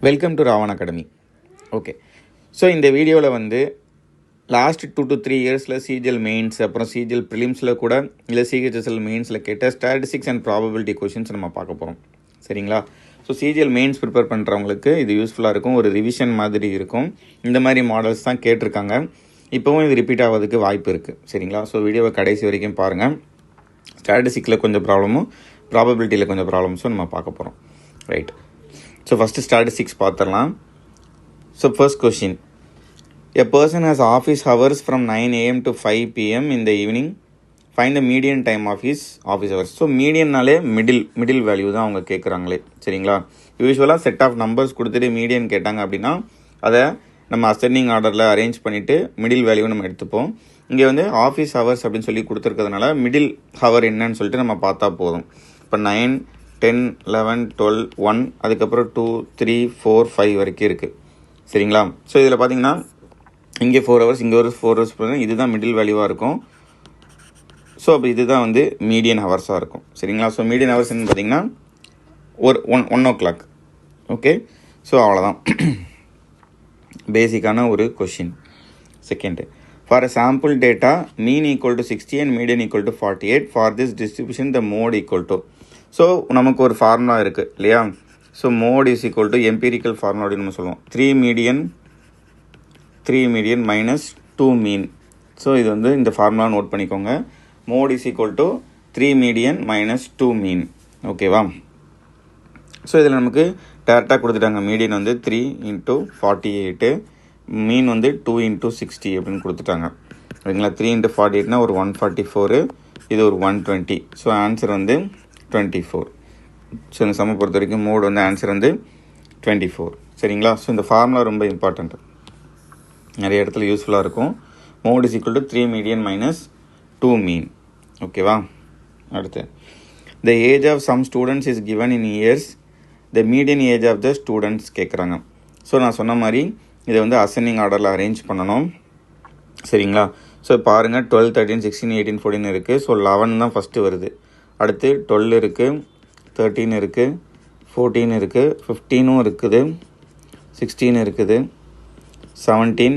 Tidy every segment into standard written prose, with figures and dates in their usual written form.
Welcome to Ravan academy. Okay, so இந்த வீடியோவில் வந்து லாஸ்ட் 2 to 3 இயர்ஸில் சிஜிஎல் மெயின்ஸ் அப்புறம் சிஜிஎல் ப்ரிலிம்ஸில் கூட இல்லை சிஹெச்எஸ்எல் மெயின்ஸில் கேட்ட ஸ்டாட்டிஸ்டிக்ஸ் அண்ட் ப்ராபபிலிட்டி கொஷின்ஸ் நம்ம பார்க்க போகிறோம். சரிங்களா? ஸோ சிஜிஎல் மெயின்ஸ் ப்ரிப்பேர் பண்ணுறவங்களுக்கு இது யூஸ்ஃபுல்லாக இருக்கும், ஒரு ரிவிஷன் மாதிரி இருக்கும். இந்த மாதிரி மாடல்ஸ் தான் கேட்டிருக்காங்க. இப்போவும் இது ரிப்பீட் ஆகிறதுக்கு வாய்ப்பு இருக்குது. சரிங்களா? ஸோ வீடியோவை கடைசி வரைக்கும் பாருங்கள். ஸ்டாட்டிஸ்டிக்ஸில் கொஞ்சம் ப்ராப்ளமும் ப்ராபபிலிட்டியில் கொஞ்சம் ப்ராப்ளம்ஸும் நம்ம பார்க்க போகிறோம். ரைட். ஸோ ஃபஸ்ட்டு ஸ்டாட்டிஸ்டிக்ஸ் பார்த்துடலாம். So first question, a person has office hours from 9 AM to 5 PM in the evening. Find the median time of his office hours. So மீடியன்னாலே மிடில் வேல்யூ தான் அவங்க கேட்குறாங்களே. சரிங்களா? யூஸ்வலாக செட் ஆஃப் நம்பர்ஸ் கொடுத்துட்டு median கேட்டாங்க அப்படின்னா அதை நம்ம அசெண்டிங் ஆர்டரில் அரேஞ்ச் பண்ணிவிட்டு மிடில் வேல்யூ நம்ம எடுத்துப்போம். இங்கே வந்து ஆஃபீஸ் ஹவர்ஸ் அப்படின்னு சொல்லி கொடுத்துருக்கிறதுனால மிடில் ஹவர் என்னன்னு சொல்லிட்டு நம்ம பார்த்தா போதும். இப்போ 9, 10, 11, 12, 1 அதுக்கப்புறம் 2, 3, 4, 5 வரைக்கும் இருக்குது. சரிங்களா? ஸோ இதில் பார்த்தீங்கன்னா இங்கே 4 hours இங்கே ஒரு 4 hours போதும். இதுதான் மிடில் வேல்யூவாக இருக்கும். ஸோ அப்போ இதுதான் வந்து மீடியன் ஹவர்ஸாக இருக்கும். சரிங்களா? ஸோ மீடியன் ஹவர்ஸ் என்ன பார்த்தீங்கன்னா ஒரு 1 o'clock. ஓகே, ஸோ அவ்வளோதான் பேசிக்கான ஒரு question. Second, for a sample data mean equal to 60 and median equal to 48. For this distribution the mode equal to. So நமக்கு ஒரு ஃபார்முலா இருக்குது இல்லையா? So mode is equal to empirical formula அப்படின்னு நம்ம சொல்லுவோம். 3 மீடியன் மைனஸ் 2 மீன். ஸோ இது வந்து இந்த ஃபார்முலா நோட் பண்ணிக்கோங்க. Mode is equal to 3 median minus 2 mean. ஓகேவா? ஸோ இதில் நமக்கு டேரெக்டாக கொடுத்துட்டாங்க. மீடியன் வந்து 3 into 48, மீன் வந்து 2 into 60 அப்படின்னு கொடுத்துட்டாங்க. சரிங்களா? 3 into 48னா ஒரு 144, இது ஒரு 120. ஸோ ஆன்சர் வந்து 24. ஸோ இந்த சம பொறுத்த வரைக்கும் மோட் வந்து ஆன்சர் வந்து 24. சரிங்களா? ஸோ இந்த ஃபார்முலா ரொம்ப இம்பார்ட்டண்ட், நிறைய இடத்துல யூஸ்ஃபுல்லாக இருக்கும். Mode is equal to 3 median minus 2 mean. ஓகேவா? அடுத்து, the age of some students is given in years. The median age of the students கேட்குறாங்க. ஸோ நான் சொன்ன மாதிரி இதை வந்து அசெண்டிங் ஆர்டரில் அரேஞ்ச் பண்ணணும். சரிங்களா? ஸோ பாருங்கள், 12, 13, 16, 18, 14 இருக்குது. ஸோ 11 தான் ஃபஸ்ட்டு வருது. அடுத்து 12 இருக்குது, 13 இருக்குது, 14 இருக்குது, 15 இருக்குது, 16 இருக்குது, 17,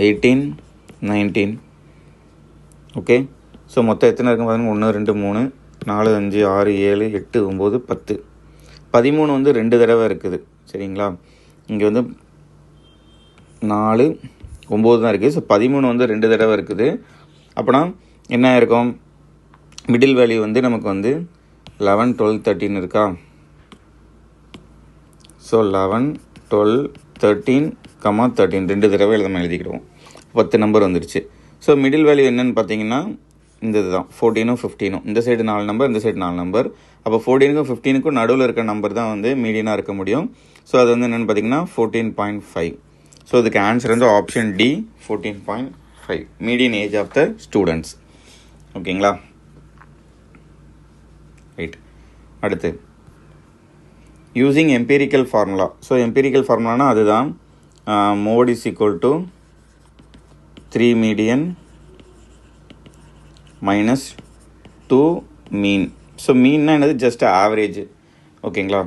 18, 19. ஓகே, ஸோ மொத்தம் எத்தனை இருக்குன்னு பாருங்கள். 1, 2, 3, 4, 5, 6, 7, 8, 9, 10. 13 வந்து 2 தடவை இருக்குது. சரிங்களா? இங்கே வந்து 4, 9 தான் இருக்குது. ஸோ 13 வந்து 2 தடவை இருக்குது. அப்போனா என்ன இருக்கும்? மிடில் வேல்யூ வந்து நமக்கு வந்து 11, 12, 13 இருக்கா? ஸோ 11, 12, 13, 13 2 தடவை நம்ம எழுதிக்கிடுவோம். 10 நம்பர் வந்துடுச்சு. ஸோ மிடில் வேல்யூ என்னன்னு பார்த்தீங்கன்னா இந்த இதுதான் 14, 15. இந்த சைடு 4 நம்பர், இந்த சைடு 4 நம்பர். அப்போ 14க்கும் 15க்கும் நடுவில் இருக்க நம்பர் தான் வந்து மீடியனாக இருக்க முடியும். ஸோ அது வந்து என்னென்னு பார்த்தீங்கன்னா 14.5. ஸோ இதுக்கு ஆன்சர் வந்து option D, 14.5 median age of the students. ஓகேங்களா? ரைட். அடுத்து, using empirical formula. So empirical ஃபார்முலானா அதுதான் mode is equal to 3 median minus 2 mean. So மீன்னா என்னது? Just average. ஓகேங்களா?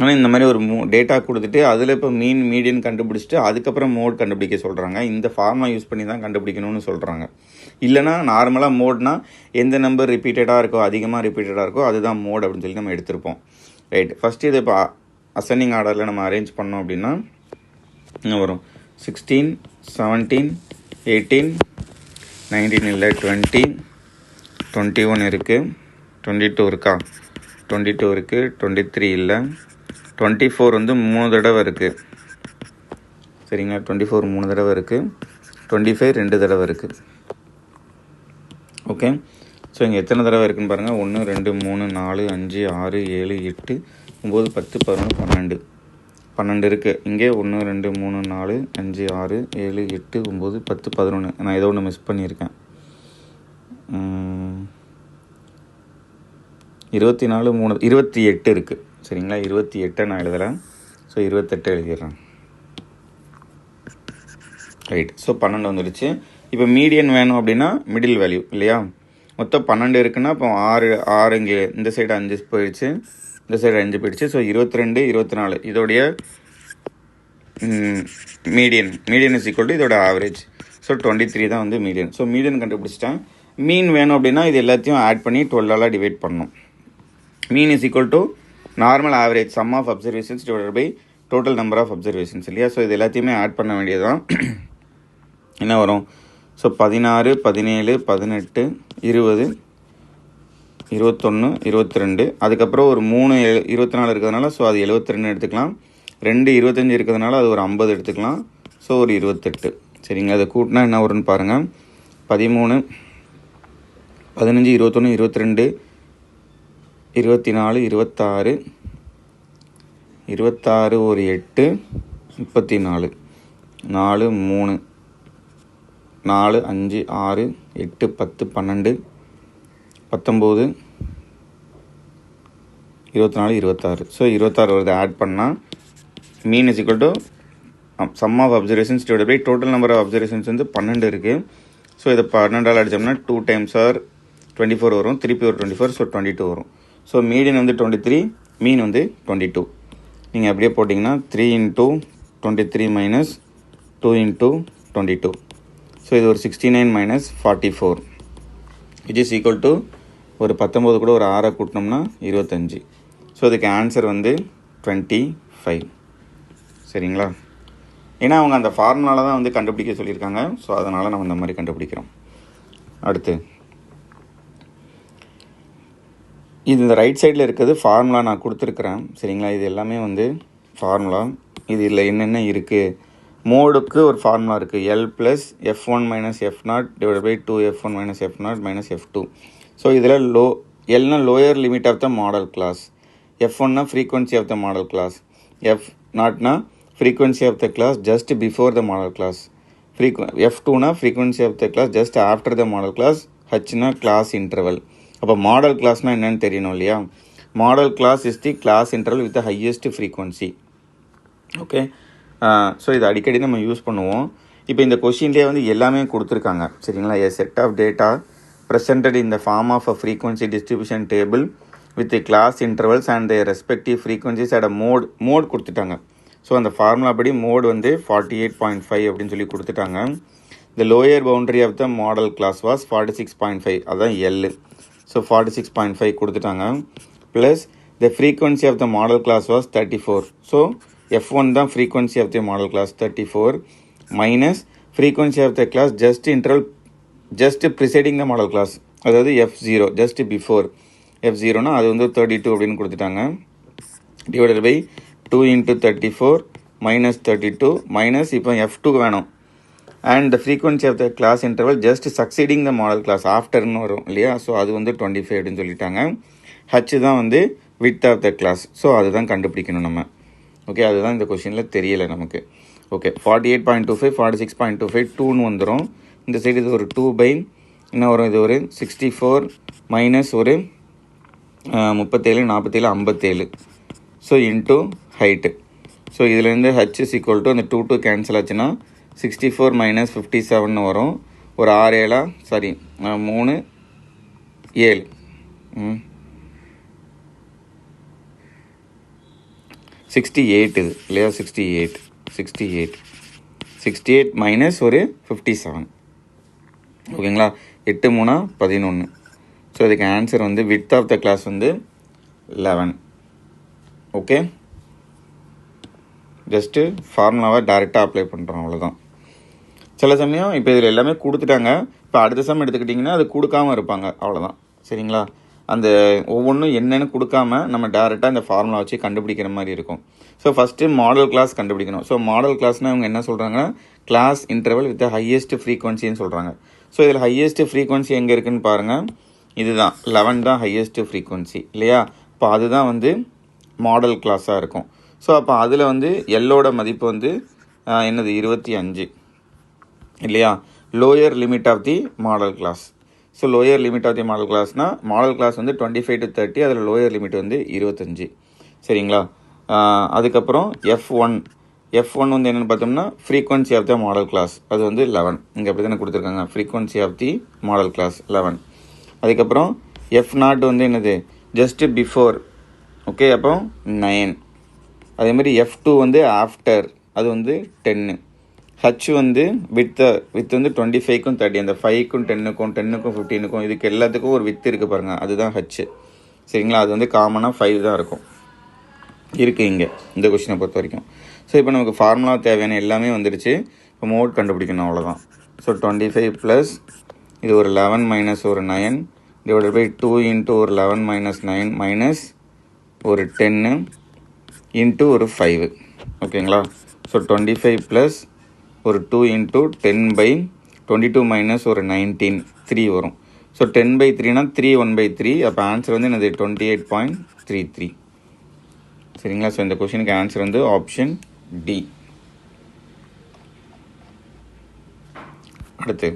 ஆனால் இந்த மாதிரி ஒரு டேட்டா கொடுத்துட்டு அதில் இப்போ மீடியன் கண்டுபிடிச்சிட்டு அதுக்கப்புறம் மோட் கண்டுபிடிக்க சொல்கிறாங்க. இந்த ஃபார்முலா யூஸ் பண்ணி தான் கண்டுபிடிக்கணும்னு சொல்கிறாங்க. இல்லைனா நார்மலாக மோட்னா எந்த நம்பர் ரிப்பீட்டடாக இருக்கோ, அதிகமாக ரிப்பீட்டடாக இருக்கோ அதுதான் மோட் அப்படின்னு சொல்லி நம்ம எடுத்திருப்போம். ரைட். ஃபஸ்ட்டு இதை இப்போ அசெண்டிங் ஆர்டரில் நம்ம அரேஞ்ச் பண்ணோம் அப்படின்னா என்ன வரும்? 16, 17, 18, 19 இல்லை 20, 21 இருக்குது, 22 இருக்கா? 22 இருக்குது, 23 இல்லை, 24 வந்து 3 தடவை இருக்குது. சரிங்களா? 24 3 தடவை இருக்குது, 25 2 தடவை இருக்குது. ஓகே, ஸோ இங்கே எத்தனை தடவை இருக்குன்னு பாருங்கள். 1, 2, 3, 4, 5, 6, 7, 8, 9, 10, 11, 12 இருக்குது. இங்கே 1, 2, 3, 4, 5, 6, 7, 8, 9, 10, 11. நான் ஏதோ ஒன்று மிஸ் பண்ணியிருக்கேன். 24, 3, 28 இருக்குது. சரிங்களா? 28 நான் எழுதலை. ஸோ 28 எழுதிடுறேன். ரைட். ஸோ 12 வந்துடுச்சு. இப்போ மீடியன் வேணும் அப்படின்னா மிடில் வேல்யூ இல்லையா? மொத்தம் 12 இருக்குன்னா இப்போ 6 இங்கே இந்த சைடு 5 போயிடுச்சு, இந்த சைடு 5 போயிடுச்சு. ஸோ 22, 24 இதோடைய மீடியன் இஸ் ஈக்குவல் டு இதோட ஆவரேஜ். ஸோ 23 தான் வந்து மீடியன். ஸோ மீடியன் கண்டுபிடிச்சிட்டேன். மீன் வேணும் அப்படின்னா இது எல்லாத்தையும் ஆட் பண்ணி 12ஆல் டிவைட் பண்ணணும். Mean is equal to normal average sum of observations divided by total number of observations இல்லையா. ஸோ இது எல்லாத்தையுமே ஆட் பண்ண வேண்டியதுதான். என்ன வரும்? ஸோ 16, 17, 18, 20, 21, 22, அதுக்கப்புறம் ஒரு 3 24 இருக்கிறதுனால ஸோ அது 72 எடுத்துக்கலாம். 2 25 இருக்கிறதுனால அது ஒரு 50 எடுத்துக்கலாம். ஸோ ஒரு 28. சரிங்க, அதை கூட்டினா என்ன வரும்னு பாருங்கள். 13, 15, 21, 22, 24, 26, 26 ஒரு 8, 34, 4, 3, 4, 5, 6, 8, 10, 12, 19, 24, 26. ஸோ 26 வருது. ஆட் பண்ணால் mean is equal to sum of observations divide by total number of observations வந்து 12 இருக்குது. ஸோ இதை 12ஆல் அடித்தோம்னா 2 times 24 வரும். திருப்பி ஒரு 24, ஸோ 22 வரும். ஸோ மீடியன் வந்து 23, மீன் வந்து 22. நீங்கள் அப்படியே போட்டிங்கன்னா 3 × 23 மைனஸ் 2 × 22. ஸோ இது ஒரு 69 - 44 விச் இஸ் ஈக்குவல் டு ஒரு 19 கூட ஒரு 6 கூட்டினோம்னா 25. ஸோ இதுக்கு ஆன்சர் வந்து 25. சரிங்களா? ஏன்னா அவங்க அந்த ஃபார்முலாவில் தான் வந்து கண்டுபிடிக்க சொல்லியிருக்காங்க. ஸோ அதனால் நம்ம இந்த மாதிரி கண்டுபிடிக்கிறோம். அடுத்து இது இந்த ரைட் சைடில் இருக்கிறது ஃபார்முலா நான் கொடுத்துருக்குறேன். சரிங்களா? இது எல்லாமே வந்து ஃபார்முலா. இது இதில் என்னென்ன இருக்குது? மோடுக்கு ஒரு ஃபார்முலா இருக்குது. L + F1 - F0 divide by 2F1 - F0 - F2. So இதில் Lனா lower limit of the modal class, F1னா frequency of the modal class, F0னா frequency of the class just before the model class, F2னா frequency of the class just after the model class, Hனா class interval. அப்போ modal கிளாஸ்னால் என்னென்னு தெரியணும் இல்லையா? Modal class is the class interval with the highest frequency. Okay, so இது அடிக்கடி நம்ம யூஸ் பண்ணுவோம். இப்போ இந்த கொஷின்லேயே வந்து எல்லாமே கொடுத்துருக்காங்க. சரிங்களா? a set of data presented in the form of a frequency distribution table with the class intervals and their respective frequencies at a mode கொடுத்துட்டாங்க. ஸோ அந்த ஃபார்முலா படி மோட் வந்து 48.5 அப்படின்னு சொல்லி கொடுத்துட்டாங்க. The lower boundary of the modal class was 46.5, அதுதான் L. So 46.5 கொடுத்துட்டாங்க. Plus the frequency of the modal class was 34. So F1 தான் frequency of the modal class 34 minus frequency of the class just preceding the modal class, அதாவது F0 just before F0னா அது வந்து 32 அப்படின்னு கொடுத்துட்டாங்க. Divided by 2 × 34 minus 32 minus இப்போ F2 வேணும். and the frequency of the class interval just succeeding the model class afterன்னு வரும் இல்லையா? So அது வந்து 25 அப்படின்னு சொல்லிட்டாங்க. H தான் வந்து width of the class. So அதுதான் கண்டுபிடிக்கணும் நம்ம. ஓகே, அதுதான் இந்த கொஷினில் தெரியலை நமக்கு. ஓகே, 48.25 46.25 2ன்னு வந்துடும். இந்த சைடு இது ஒரு 2 பை என்ன வரும்? இது ஒரு 64 மைனஸ் ஒரு 37 47 57. So into height. ஸோ இதுலேருந்து H இஸ் ஈக்குவல் டு அந்த 2 கேன்சல் ஆச்சுன்னா 64 - 57 வரும். ஒரு 6 7 சாரி 3 7 68 இது இல்லையா? 68 மைனஸ் ஒரு 57. ஓகேங்களா? 8 3 11. ஸோ இதுக்கு ஆன்சர் வந்து விட்த் ஆஃப் த கிளாஸ் வந்து 11. ஓகே, ஜஸ்ட்டு ஃபார்முலாவை டேரெக்டாக அப்ளை பண்ணுறோம், அவ்வளோதான். சில சமயம் இப்போ இதில் எல்லாமே கொடுத்துட்டாங்க. இப்போ அடுத்த சம் எடுத்துக்கிட்டிங்கன்னா அது கொடுக்காமல் இருப்பாங்க, அவ்வளோதான். சரிங்களா? அந்த ஒவ்வொன்றும் என்னென்னு கொடுக்காம நம்ம டேரெக்டாக இந்த ஃபார்முலா வச்சு கண்டுபிடிக்கிற மாதிரி இருக்கும். ஸோ ஃபஸ்ட்டு மாடல் கிளாஸ் கண்டுபிடிக்கணும். ஸோ மாடல் கிளாஸ்னால் அவங்க என்ன சொல்கிறாங்கன்னா கிளாஸ் இன்டர்வல் வித் ஹையஸ்ட் ஃப்ரீக்வன்சின்னு சொல்கிறாங்க. ஸோ இதில் ஹையஸ்ட் ஃப்ரீக்வன்சி எங்கே இருக்குதுன்னு பாருங்கள். இதுதான் 11 தான் ஹையஸ்ட் ஃப்ரீக்வன்சி இல்லையா? இப்போ அதுதான் வந்து மாடல் கிளாஸாக இருக்கும். ஸோ அப்போ அதில் வந்து எல்லோட மதிப்பு வந்து என்னது 25 இல்லையா? Lower limit of the modal class. So lower limit of the modal கிளாஸ்னால் மாடல் கிளாஸ் வந்து 25 to 30, அதில் லோயர் லிமிட் வந்து 25. சரிங்களா? அதுக்கப்புறம் F1 வந்து என்னென்னு பார்த்தோம்னா frequency of the modal class, அது வந்து 11. இங்கே அப்படி தானே கொடுத்துருக்காங்க, frequency of the modal class 11. அதுக்கப்புறம் F0 வந்து என்னது ஜஸ்ட் பிஃபோர் ஓகே, அப்போ 9. அதே மாதிரி F2 வந்து ஆஃப்டர், அது வந்து 10. ஹச் வந்து வித் வந்து 25க்கும் 30, அந்த 5க்கும் 10க்கும் 10க்கும் 15க்கும் இதுக்கு எல்லாத்துக்கும் ஒரு வித் இருக்குது பாருங்கள், அதுதான் ஹச். சரிங்களா, அது வந்து காமனாக 5 தான் இருக்கும் இருக்குது இங்கே இந்த கொஸ்டினை பொறுத்த வரைக்கும். ஸோ இப்போ நமக்கு ஃபார்முலா தேவையான எல்லாமே வந்துடுச்சு. இப்போ மோட் கண்டுபிடிக்கணும், அவ்வளோதான். ஸோ 25 ப்ளஸ் இது ஒரு 11 மைனஸ் ஒரு 9 டிவைடட் பை 2 இன்ட்டு ஒரு 11 மைனஸ் 9 மைனஸ் ஒரு 10 இன்ட்டு ஒரு 5. ஓகேங்களா. ஸோ 25 ப்ளஸ் ஒரு 2 இன்ட்டு 10 பை 22 மைனஸ் ஒரு 19 3 வரும். ஸோ 10 பை 3னா 3 1/3. அப்போ ஆன்சர் வந்து என்னது 28.33. சரிங்களா. ஸோ இந்த கொஷினுக்கு ஆன்சர் வந்து ஆப்ஷன் டி. அடுத்து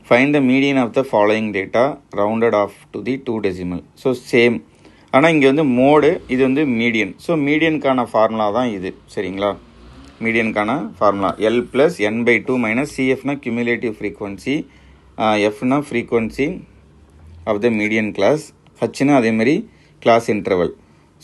find the median of the following data rounded off to the 2 decimal. So same, ஆனால் இங்கே வந்து மோடு, இது வந்து மீடியன். ஸோ மீடியனுக்கான ஃபார்முலா தான் இது. சரிங்களா, மீடியனுக்கான formula L plus n/2 minus CFனா கியூமுலேட்டிவ் ஃப்ரீக்வன்சி, Fனா frequency of the median class, ஹச்னா அதேமாதிரி கிளாஸ் இன்டர்வல்.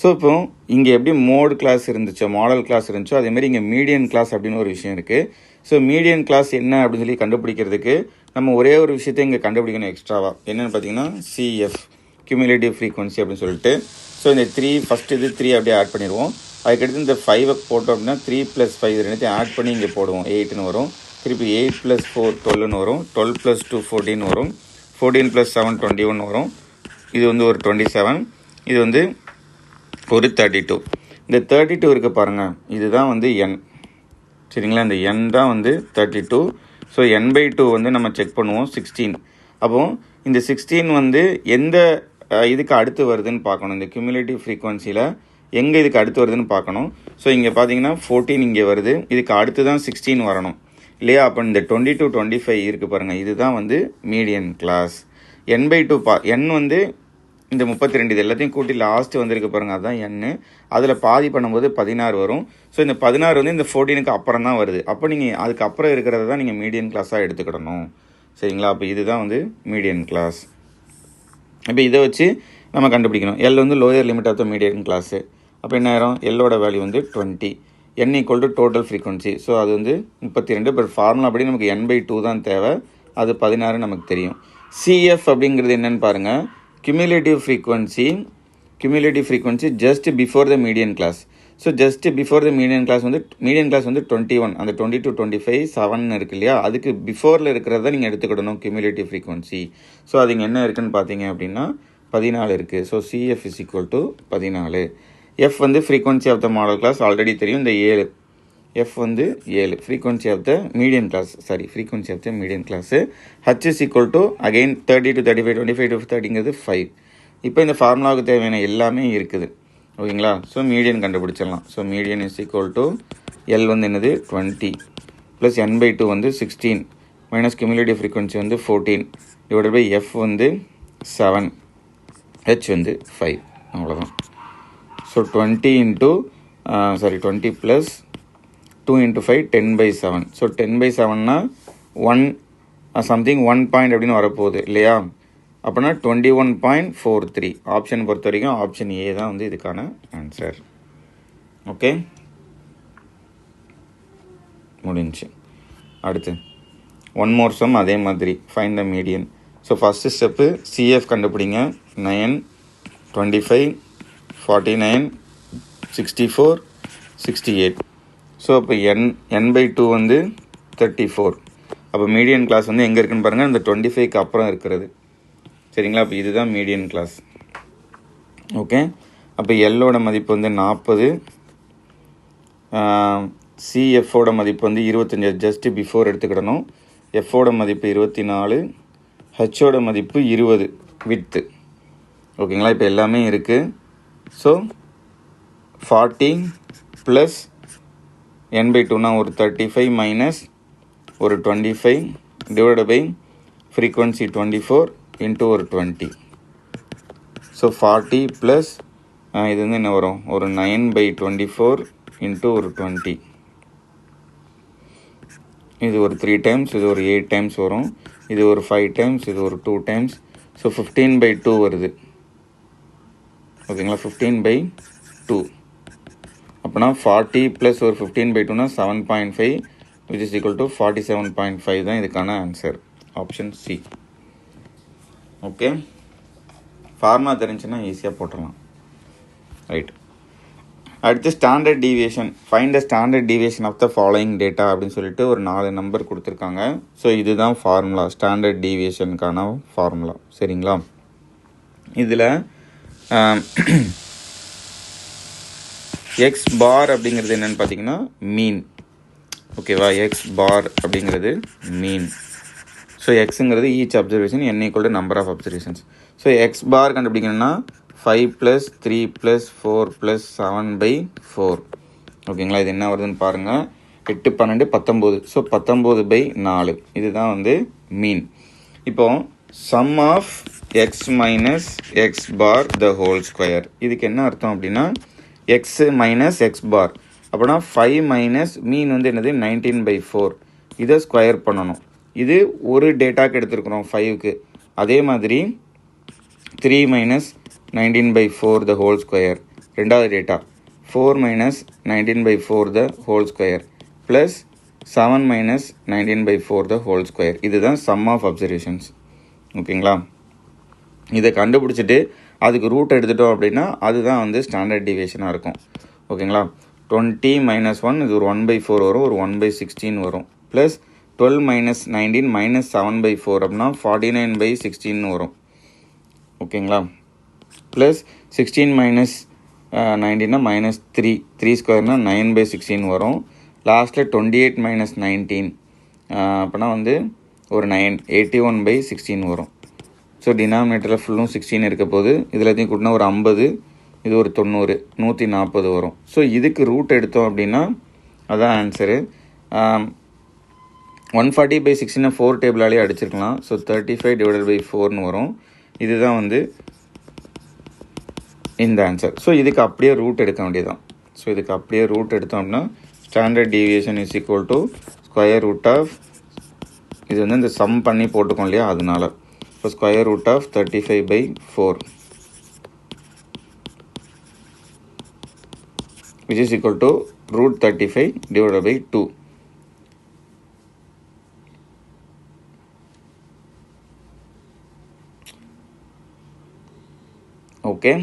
ஸோ இப்போ இங்கே எப்படி மோட் கிளாஸ் இருந்துச்சோ, மாடல் கிளாஸ் இருந்துச்சோ, அதேமாதிரி இங்கே மீடியன் கிளாஸ் அப்படின்னு ஒரு விஷயம் இருக்குது. ஸோ மீடியன் கிளாஸ் என்ன அப்படின்னு சொல்லி கண்டுபிடிக்கிறதுக்கு நம்ம ஒரே ஒரு விஷயத்தை இங்கே கண்டுபிடிக்கணும் எக்ஸ்ட்ராவாக. என்னென்னு பார்த்தீங்கன்னா CF கியூமுலேட்டிவ் ஃப்ரீக்வன்சி அப்படின்னு சொல்லிட்டு. ஸோ இந்த 3 ஃபஸ்ட்டு இது 3 அப்படியே ஆட் பண்ணிடுவோம். அதுக்கடுத்து இந்த 5 போட்டோம் அப்படின்னா 3 + 5 ரெண்டுத்தையும் ஆட் பண்ணி இங்கே போடுவோம், 8ன்னு வரும். திருப்பி 8 + 4 12ன்னு வரும். 12 + 2 14 வரும். 14 + 7 21 வரும். இது வந்து ஒரு 27. இது வந்து ஒரு 32. இந்த 32 இருக்குது பாருங்கள், இதுதான் வந்து n. சரிங்களா, இந்த n தான் வந்து 32. ஸோ n/2 வந்து நம்ம செக் பண்ணுவோம் 16. அப்போது இந்த 16 வந்து எந்த இதுக்கு அடுத்து வருதுன்னு பார்க்கணும். இந்த கியூமுலேட்டிவ் ஃப்ரீக்வன்சியில் எங்கே இதுக்கு அடுத்து வருதுன்னு பார்க்கணும். ஸோ இங்கே பார்த்தீங்கன்னா 14 இங்கே வருது, இதுக்கு அடுத்து தான் 16 வரணும் இல்லையா. அப்போ இந்த 22 25 இருக்குது பாருங்கள், இதுதான் வந்து மீடியன் கிளாஸ். n/2 n வந்து இந்த 32 இது எல்லாத்தையும் கூட்டி லாஸ்ட்டு வந்திருக்கு பாருங்கள், அதுதான் n. அதில் பாதி பண்ணும்போது 16 வரும். ஸோ இந்த 16 வந்து இந்த 14க்கு அப்புறம் தான் வருது. அப்போ நீங்கள் அதுக்கு அப்புறம் இருக்கிறத தான் நீங்கள் மீடியன் கிளாஸாக எடுத்துக்கிடணும். சரிங்களா, அப்போ இதுதான் வந்து மீடியன் கிளாஸ். இப்போ இதை வச்சு நம்ம கண்டுபிடிக்கணும். L வந்து lower limit of the median class. அப்போ என்ன ஆயிரும், எல்லோட வேல்யூ வந்து 20. n equal to total frequency. So அது வந்து 32. பட் ஃபார்முலா அப்படி நமக்கு n/2 தான் தேவை, அது 16 நமக்கு தெரியும். CF அப்படிங்கிறது என்னென்னு பாருங்கள், cumulative frequency just before the median class. So just before the median class வந்து 21, அந்த 22 25 7 இருக்கு இல்லையா, அதுக்கு பிஃபோரில் இருக்கிறத நீங்கள் எடுத்துக்கிடணும் cumulative frequency. ஸோ அது இங்கே என்ன இருக்குன்னு பார்த்தீங்க அப்படின்னா 14 இருக்குது. So CF is equal to 14. F வந்து frequency of the model class already தெரியும், இந்த 7. F வந்து 7 frequency of the median class, frequency of the median class. H is equal to again 30 to 35 25 to 30ங்கிறது 5. இப்போ இந்த ஃபார்முலாவுக்கு தேவையான எல்லாமே இருக்குது. ஓகேங்களா. ஸோ மீடியன் கண்டுபிடிச்சிடலாம். So median is equal to L வந்து என்னது 20 ப்ளஸ் n/2 வந்து 16 மைனஸ் கியூமுலேட்டிவ் ஃப்ரீக்வன்சி வந்து 14 டிவைடட் பை F வந்து 7, H வந்து 5. அவ்வளோதான். So 20 plus 2 into 5 10/7. ஸோ 10/7னா 1 சம்திங் 1 பாயிண்ட் அப்படின்னு வரப்போகுது இல்லையா. அப்படின்னா 21.43. ஆப்ஷன் பொறுத்த வரைக்கும் ஆப்ஷன் ஏ தான் வந்து இதுக்கான ஆன்சர். ஓகே, முடிஞ்சு. அடுத்து ஒன் மோர் சம் அதே மாதிரி, find the median. So first step CF கண்டுபிடிங்க. 9 25 49 64 68. ஸோ அப்போ n/2 வந்து 34. அப்போ மீடியன் கிளாஸ் வந்து எங்கே இருக்குன்னு பாருங்கள், இந்த 25க்கு அப்புறம் இருக்கிறது. சரிங்களா, அப்போ இதுதான் மீடியன் கிளாஸ். ஓகே, அப்போ எல்லோட மதிப்பு வந்து 40, CFோட மதிப்பு வந்து 25 ஜஸ்ட் பிஃபோர் எடுத்துக்கிடணும். Fோட மதிப்பு 24, ஹெச்சோட மதிப்பு 20 வித்து. ஓகேங்களா, இப்போ எல்லாமே இருக்குது. ஸோ 40 ப்ளஸ் n/2னா ஒரு 35 மைனஸ் ஒரு 25 டிவைட் பை ஃப்ரீக்வன்சி 24 இன்ட்டு ஒரு 20. ஸோ 40 ப்ளஸ் இது வந்து என்ன வரும், ஒரு 9/24 இன்ட்டு ஒரு 20. இது ஒரு 3 டைம்ஸ், இது ஒரு 8 டைம்ஸ் வரும். இது ஒரு 5 டைம்ஸ், இது ஒரு 2 டைம்ஸ். ஸோ 15/2 வருது. ஓகேங்களா 15/2 அப்போனா 40 ப்ளஸ் ஒரு 15/2னா 7.5 which is equal to 47.5 தான் இதுக்கான answer option C. Okay, formula தெரிஞ்சுன்னா ஈஸியாக போட்டுடலாம். ரைட், அடுத்து standard deviation, find the standard deviation of the following data அப்படின்னு சொல்லிட்டு ஒரு 4 நம்பர் கொடுத்துருக்காங்க. ஸோ இதுதான் ஃபார்முலா, ஸ்டாண்டர்ட் டீவியேஷனுக்கான ஃபார்முலா. சரிங்களா, இதில் எக்ஸ் பார் அப்படிங்கிறது என்னென்னு பார்த்தீங்கன்னா மீன். ஓகேவா, எக்ஸ் பார் அப்படிங்கிறது மீன். ஸோ எக்ஸுங்கிறது each observation, n equal to number of observations. So x bar கண்டுபிடிக்கணும்னா 5 + 3 + 4 + 7/4. ஓகேங்களா, இது என்ன வருதுன்னு பாருங்கள். 8, 12, 19. ஸோ 19/4 இதுதான் வந்து மீன். இப்போ sum of x minus x bar the whole square, இதுக்கு என்ன அர்த்தம் அப்படின்னா எக்ஸு மைனஸ் எக்ஸ் பார், அப்படின்னா 5 மைனஸ் மீன் வந்து என்னது 19/4, இதை ஸ்கொயர் பண்ணணும். இது ஒரு டேட்டாக்கு எடுத்துருக்குறோம் 5க்கு. அதே மாதிரி 3 மைனஸ் 19/4 த ஹோல் ஸ்கொயர், ரெண்டாவது டேட்டா 4 மைனஸ் 19/4 த ஹோல் ஸ்கொயர் ப்ளஸ் 7 மைனஸ் 19/4 த ஹோல் ஸ்கொயர். இதுதான் சம் ஆஃப் அப்சர்வேஷன்ஸ். ஓகேங்களா, இதை கண்டுபிடிச்சிட்டு அதுக்கு ரூட் எடுத்துட்டோம் அப்படின்னா அதுதான் வந்து ஸ்டாண்டர்ட் டீவியேஷனாக இருக்கும். ஓகேங்களா, 20 - 1 இது ஒரு 1/4 வரும், ஒரு 1/16 வரும், ப்ளஸ் 12 - 19 - 7/4 அப்படின்னா 49/16 வரும். ஓகேங்களா, ப்ளஸ் 16 - 19 -3 ஸ்கொயர்னா 9/16 வரும். லாஸ்ட்டில் 28 - 19 அப்படின்னா வந்து ஒரு 9, 81/16 வரும். ஸோ டினாமினேட்டரில் ஃபுல்லும் 16 இருக்க போது, இதில் கூட்டினா ஒரு 50, இது ஒரு 90, 140 வரும். ஸோ இதுக்கு ரூட் எடுத்தோம் அப்படின்னா அதான் ஆன்சரு. 140/16 4 டேபிளாலே அடிச்சிருக்கலாம். ஸோ 35/4 வரும். இதுதான் வந்து இந்த ஆன்சர். ஸோ இதுக்கு அப்படியே ரூட் எடுக்க வேண்டியதான். ஸோ இதுக்கு அப்படியே ரூட் எடுத்தோம் அப்படின்னா standard deviation is equal to square root of, இது வந்து இந்த சம் பண்ணி போட்டுக்கோம் இல்லையா, அதனால இப்போ square root of 35/4 which is equal to √35/2. Okay,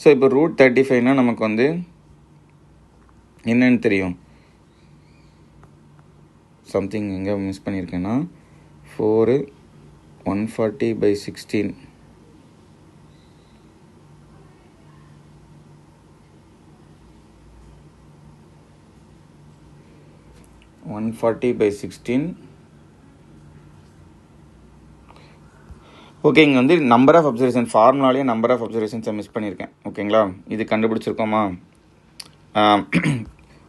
so இப்போ √35னா நமக்கு வந்து என்னன்னு தெரியும், சம்திங் எங்கே மிஸ் பண்ணியிருக்கேன்னா 4 140/16 140/16. ஓகே, இங்கே வந்து நம்பர் ஆஃப் அப்சர்வேஷன் ஃபார்முலாலேயே நம்பர் ஆஃப் அப்சர்வேஷன்ஸை மிஸ் பண்ணியிருக்கேன். ஓகேங்களா, இது கண்டுபிடிச்சிருக்கோமா,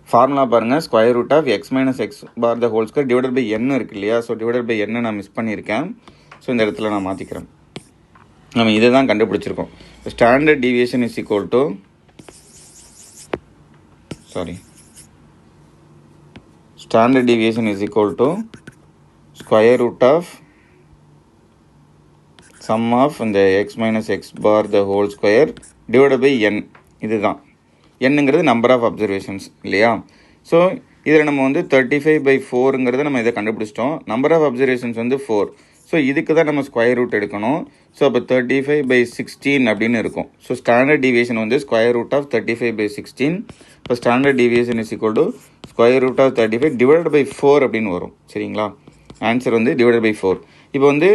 ஃபார்முலா பாருங்கள், square root of x minus x bar the whole square divided by n இருக்கு இல்லையா. ஸோ டிவைடட் பை n நான் மிஸ் பண்ணியிருக்கேன். ஸோ இந்த இடத்துல நான் மாற்றிக்கிறேன். நம்ம இதை தான் கண்டுபிடிச்சிருக்கோம். Standard deviation is equal to standard deviation is equal to square root of sum of the x minus x bar the whole square divided by n. இதுதான் என்னங்கிறது நம்பர் ஆஃப் அப்சர்வேஷன்ஸ் இல்லையா. ஸோ இதில் நம்ம வந்து 35/4ங்கிறத நம்ம இதை கண்டுபிடிச்சிட்டோம். நம்பர் ஆஃப் அப்சர்வேஷன்ஸ் வந்து 4. ஸோ இதுக்கு தான் நம்ம ஸ்கொயர் ரூட் எடுக்கணும். ஸோ அப்போ 35/16 அப்படின்னு இருக்கும். ஸோ ஸ்டாண்டர்ட் டீவியேஷன் வந்து ஸ்கொயர் ரூட் ஆஃப் 35/16. இப்போ standard deviation is equal to square root of 35 divided by 4 அப்படின்னு வரும். சரிங்களா, ஆன்சர் வந்து டிவைடட் பை 4. இப்போ வந்து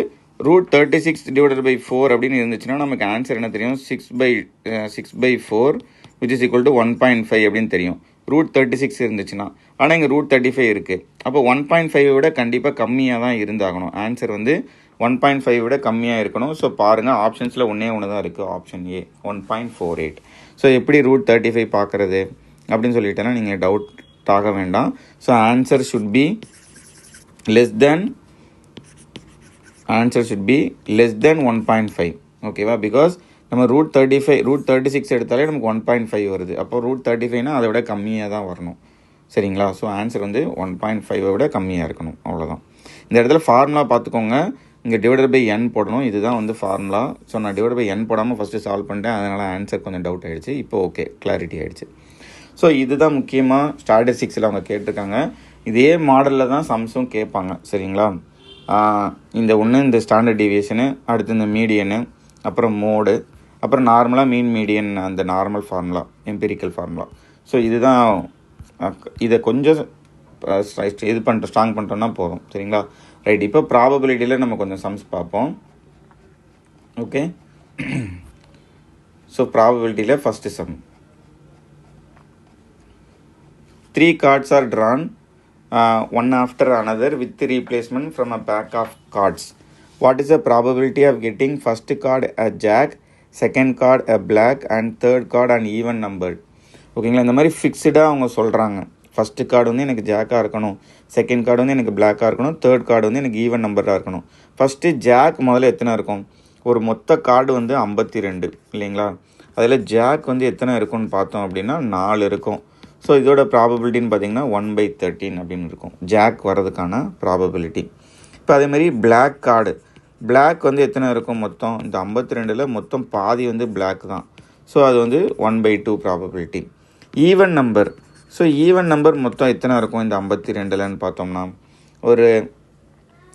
√36 டிவைடட் பை 4 அப்படின்னு இருந்துச்சுன்னா நமக்கு ஆன்சர் என்ன தெரியும், 6/4 which is equal to 1.5 அப்படின்னு தெரியும். √36 இருந்துச்சுன்னா. ஆனால் இங்கே √35 இருக்குது. அப்போ 1.5 விட கண்டிப்பாக கம்மியாக தான் இருந்தாகணும். ஆன்சர் வந்து 1.5 விட கம்மியாக இருக்கணும். ஸோ பாருங்கள், ஆப்ஷன்ஸில் ஒன்றே தான் இருக்குது, ஆப்ஷன் ஏ 1.48. ஸோ எப்படி √35 பார்க்குறது அப்படின்னு சொல்லிட்டேன்னா நீங்கள் டவுட் ஆக வேண்டாம். So answer should be less than 1.5. ஓகேவா, பிகாஸ் நம்ம √36 எடுத்தாலே நமக்கு 1.5 வருது. அப்போ √35னா அதை விட கம்மியாக தான் வரணும். சரிங்களா, ஸோ ஆன்சர் வந்து 1.5 விட கம்மியாக இருக்கணும். அவ்வளோதான். இந்த இடத்துல ஃபார்முலா பார்த்துக்கோங்க. இங்கே டிவைடட் பை n போடணும். இதுதான் வந்து ஃபார்முலா. ஸோ நான் டிவைட் பை n போடாமல் ஃபஸ்ட்டு சால்வ் பண்ணிட்டேன். அதனால் ஆன்சர் கொஞ்சம் டவுட் ஆகிடுச்சு. இப்போ ஓகே, கிளாரிட்டி ஆகிடுச்சு. ஸோ இதுதான் முக்கியமாக ஸ்டாட்டிஸ்டிக்ஸில் அவங்க கேட்டிருக்காங்க. இதே மாடலில் தான் சம்ஸும் கேட்பாங்க. சரிங்களா? இந்த ஸ்டாண்டர்ட் டிவியேஷனு, அடுத்து இந்த மீடியனு, அப்புறம் மோடு, அப்புறம் நார்மலாக மீன் மீடியன், அந்த normal formula, empirical formula. So இதுதான். இதை கொஞ்சம் ஸ்ட்ராங் பண்ணிட்டோம்னா போதும். சரிங்களா? ரைட். இப்போ ப்ராபபிலிட்டியில் நம்ம கொஞ்சம் சம்ஸ் பார்ப்போம். ஓகே. ஸோ ப்ராபபிலிட்டியில் first sum. 3 cards are drawn one after another with replacement from a pack of cards. What is the probability of getting first card a jack, second card a black and third card an even numbered? ஓகேங்களா? இந்த மாதிரி ஃபிக்ஸ்டாக அவங்க சொல்கிறாங்க. First card வந்து எனக்கு ஜாக்காக இருக்கணும், second card வந்து எனக்கு பிளாக்காக இருக்கணும், தேர்ட் கார்டு வந்து எனக்கு ஈவன் நம்பராக இருக்கணும். ஃபஸ்ட்டு ஜாக் முதல்ல எத்தனை இருக்கும்? ஒரு மொத்த கார்டு வந்து 52 இல்லைங்களா? அதில் ஜாக் வந்து எத்தனை இருக்குன்னு பார்த்தோம் அப்படின்னா 4 இருக்கும். ஸோ இதோட ப்ராபபிலிட்டின்னு பார்த்தீங்கன்னா 1/13 அப்படின்னு இருக்கும், ஜாக் வர்றதுக்கான ப்ராபபிலிட்டி. இப்போ அதேமாதிரி பிளாக் கார்டு, பிளாக் வந்து எத்தனை இருக்கும் மொத்தம்? இந்த 52ல் மொத்தம் பாதி வந்து பிளாக் தான். ஸோ அது வந்து 1/2 probability. Even number, so even number மொத்தம் எத்தனை இருக்கும் இந்த 52லன்னு பார்த்தோம்னா, ஒரு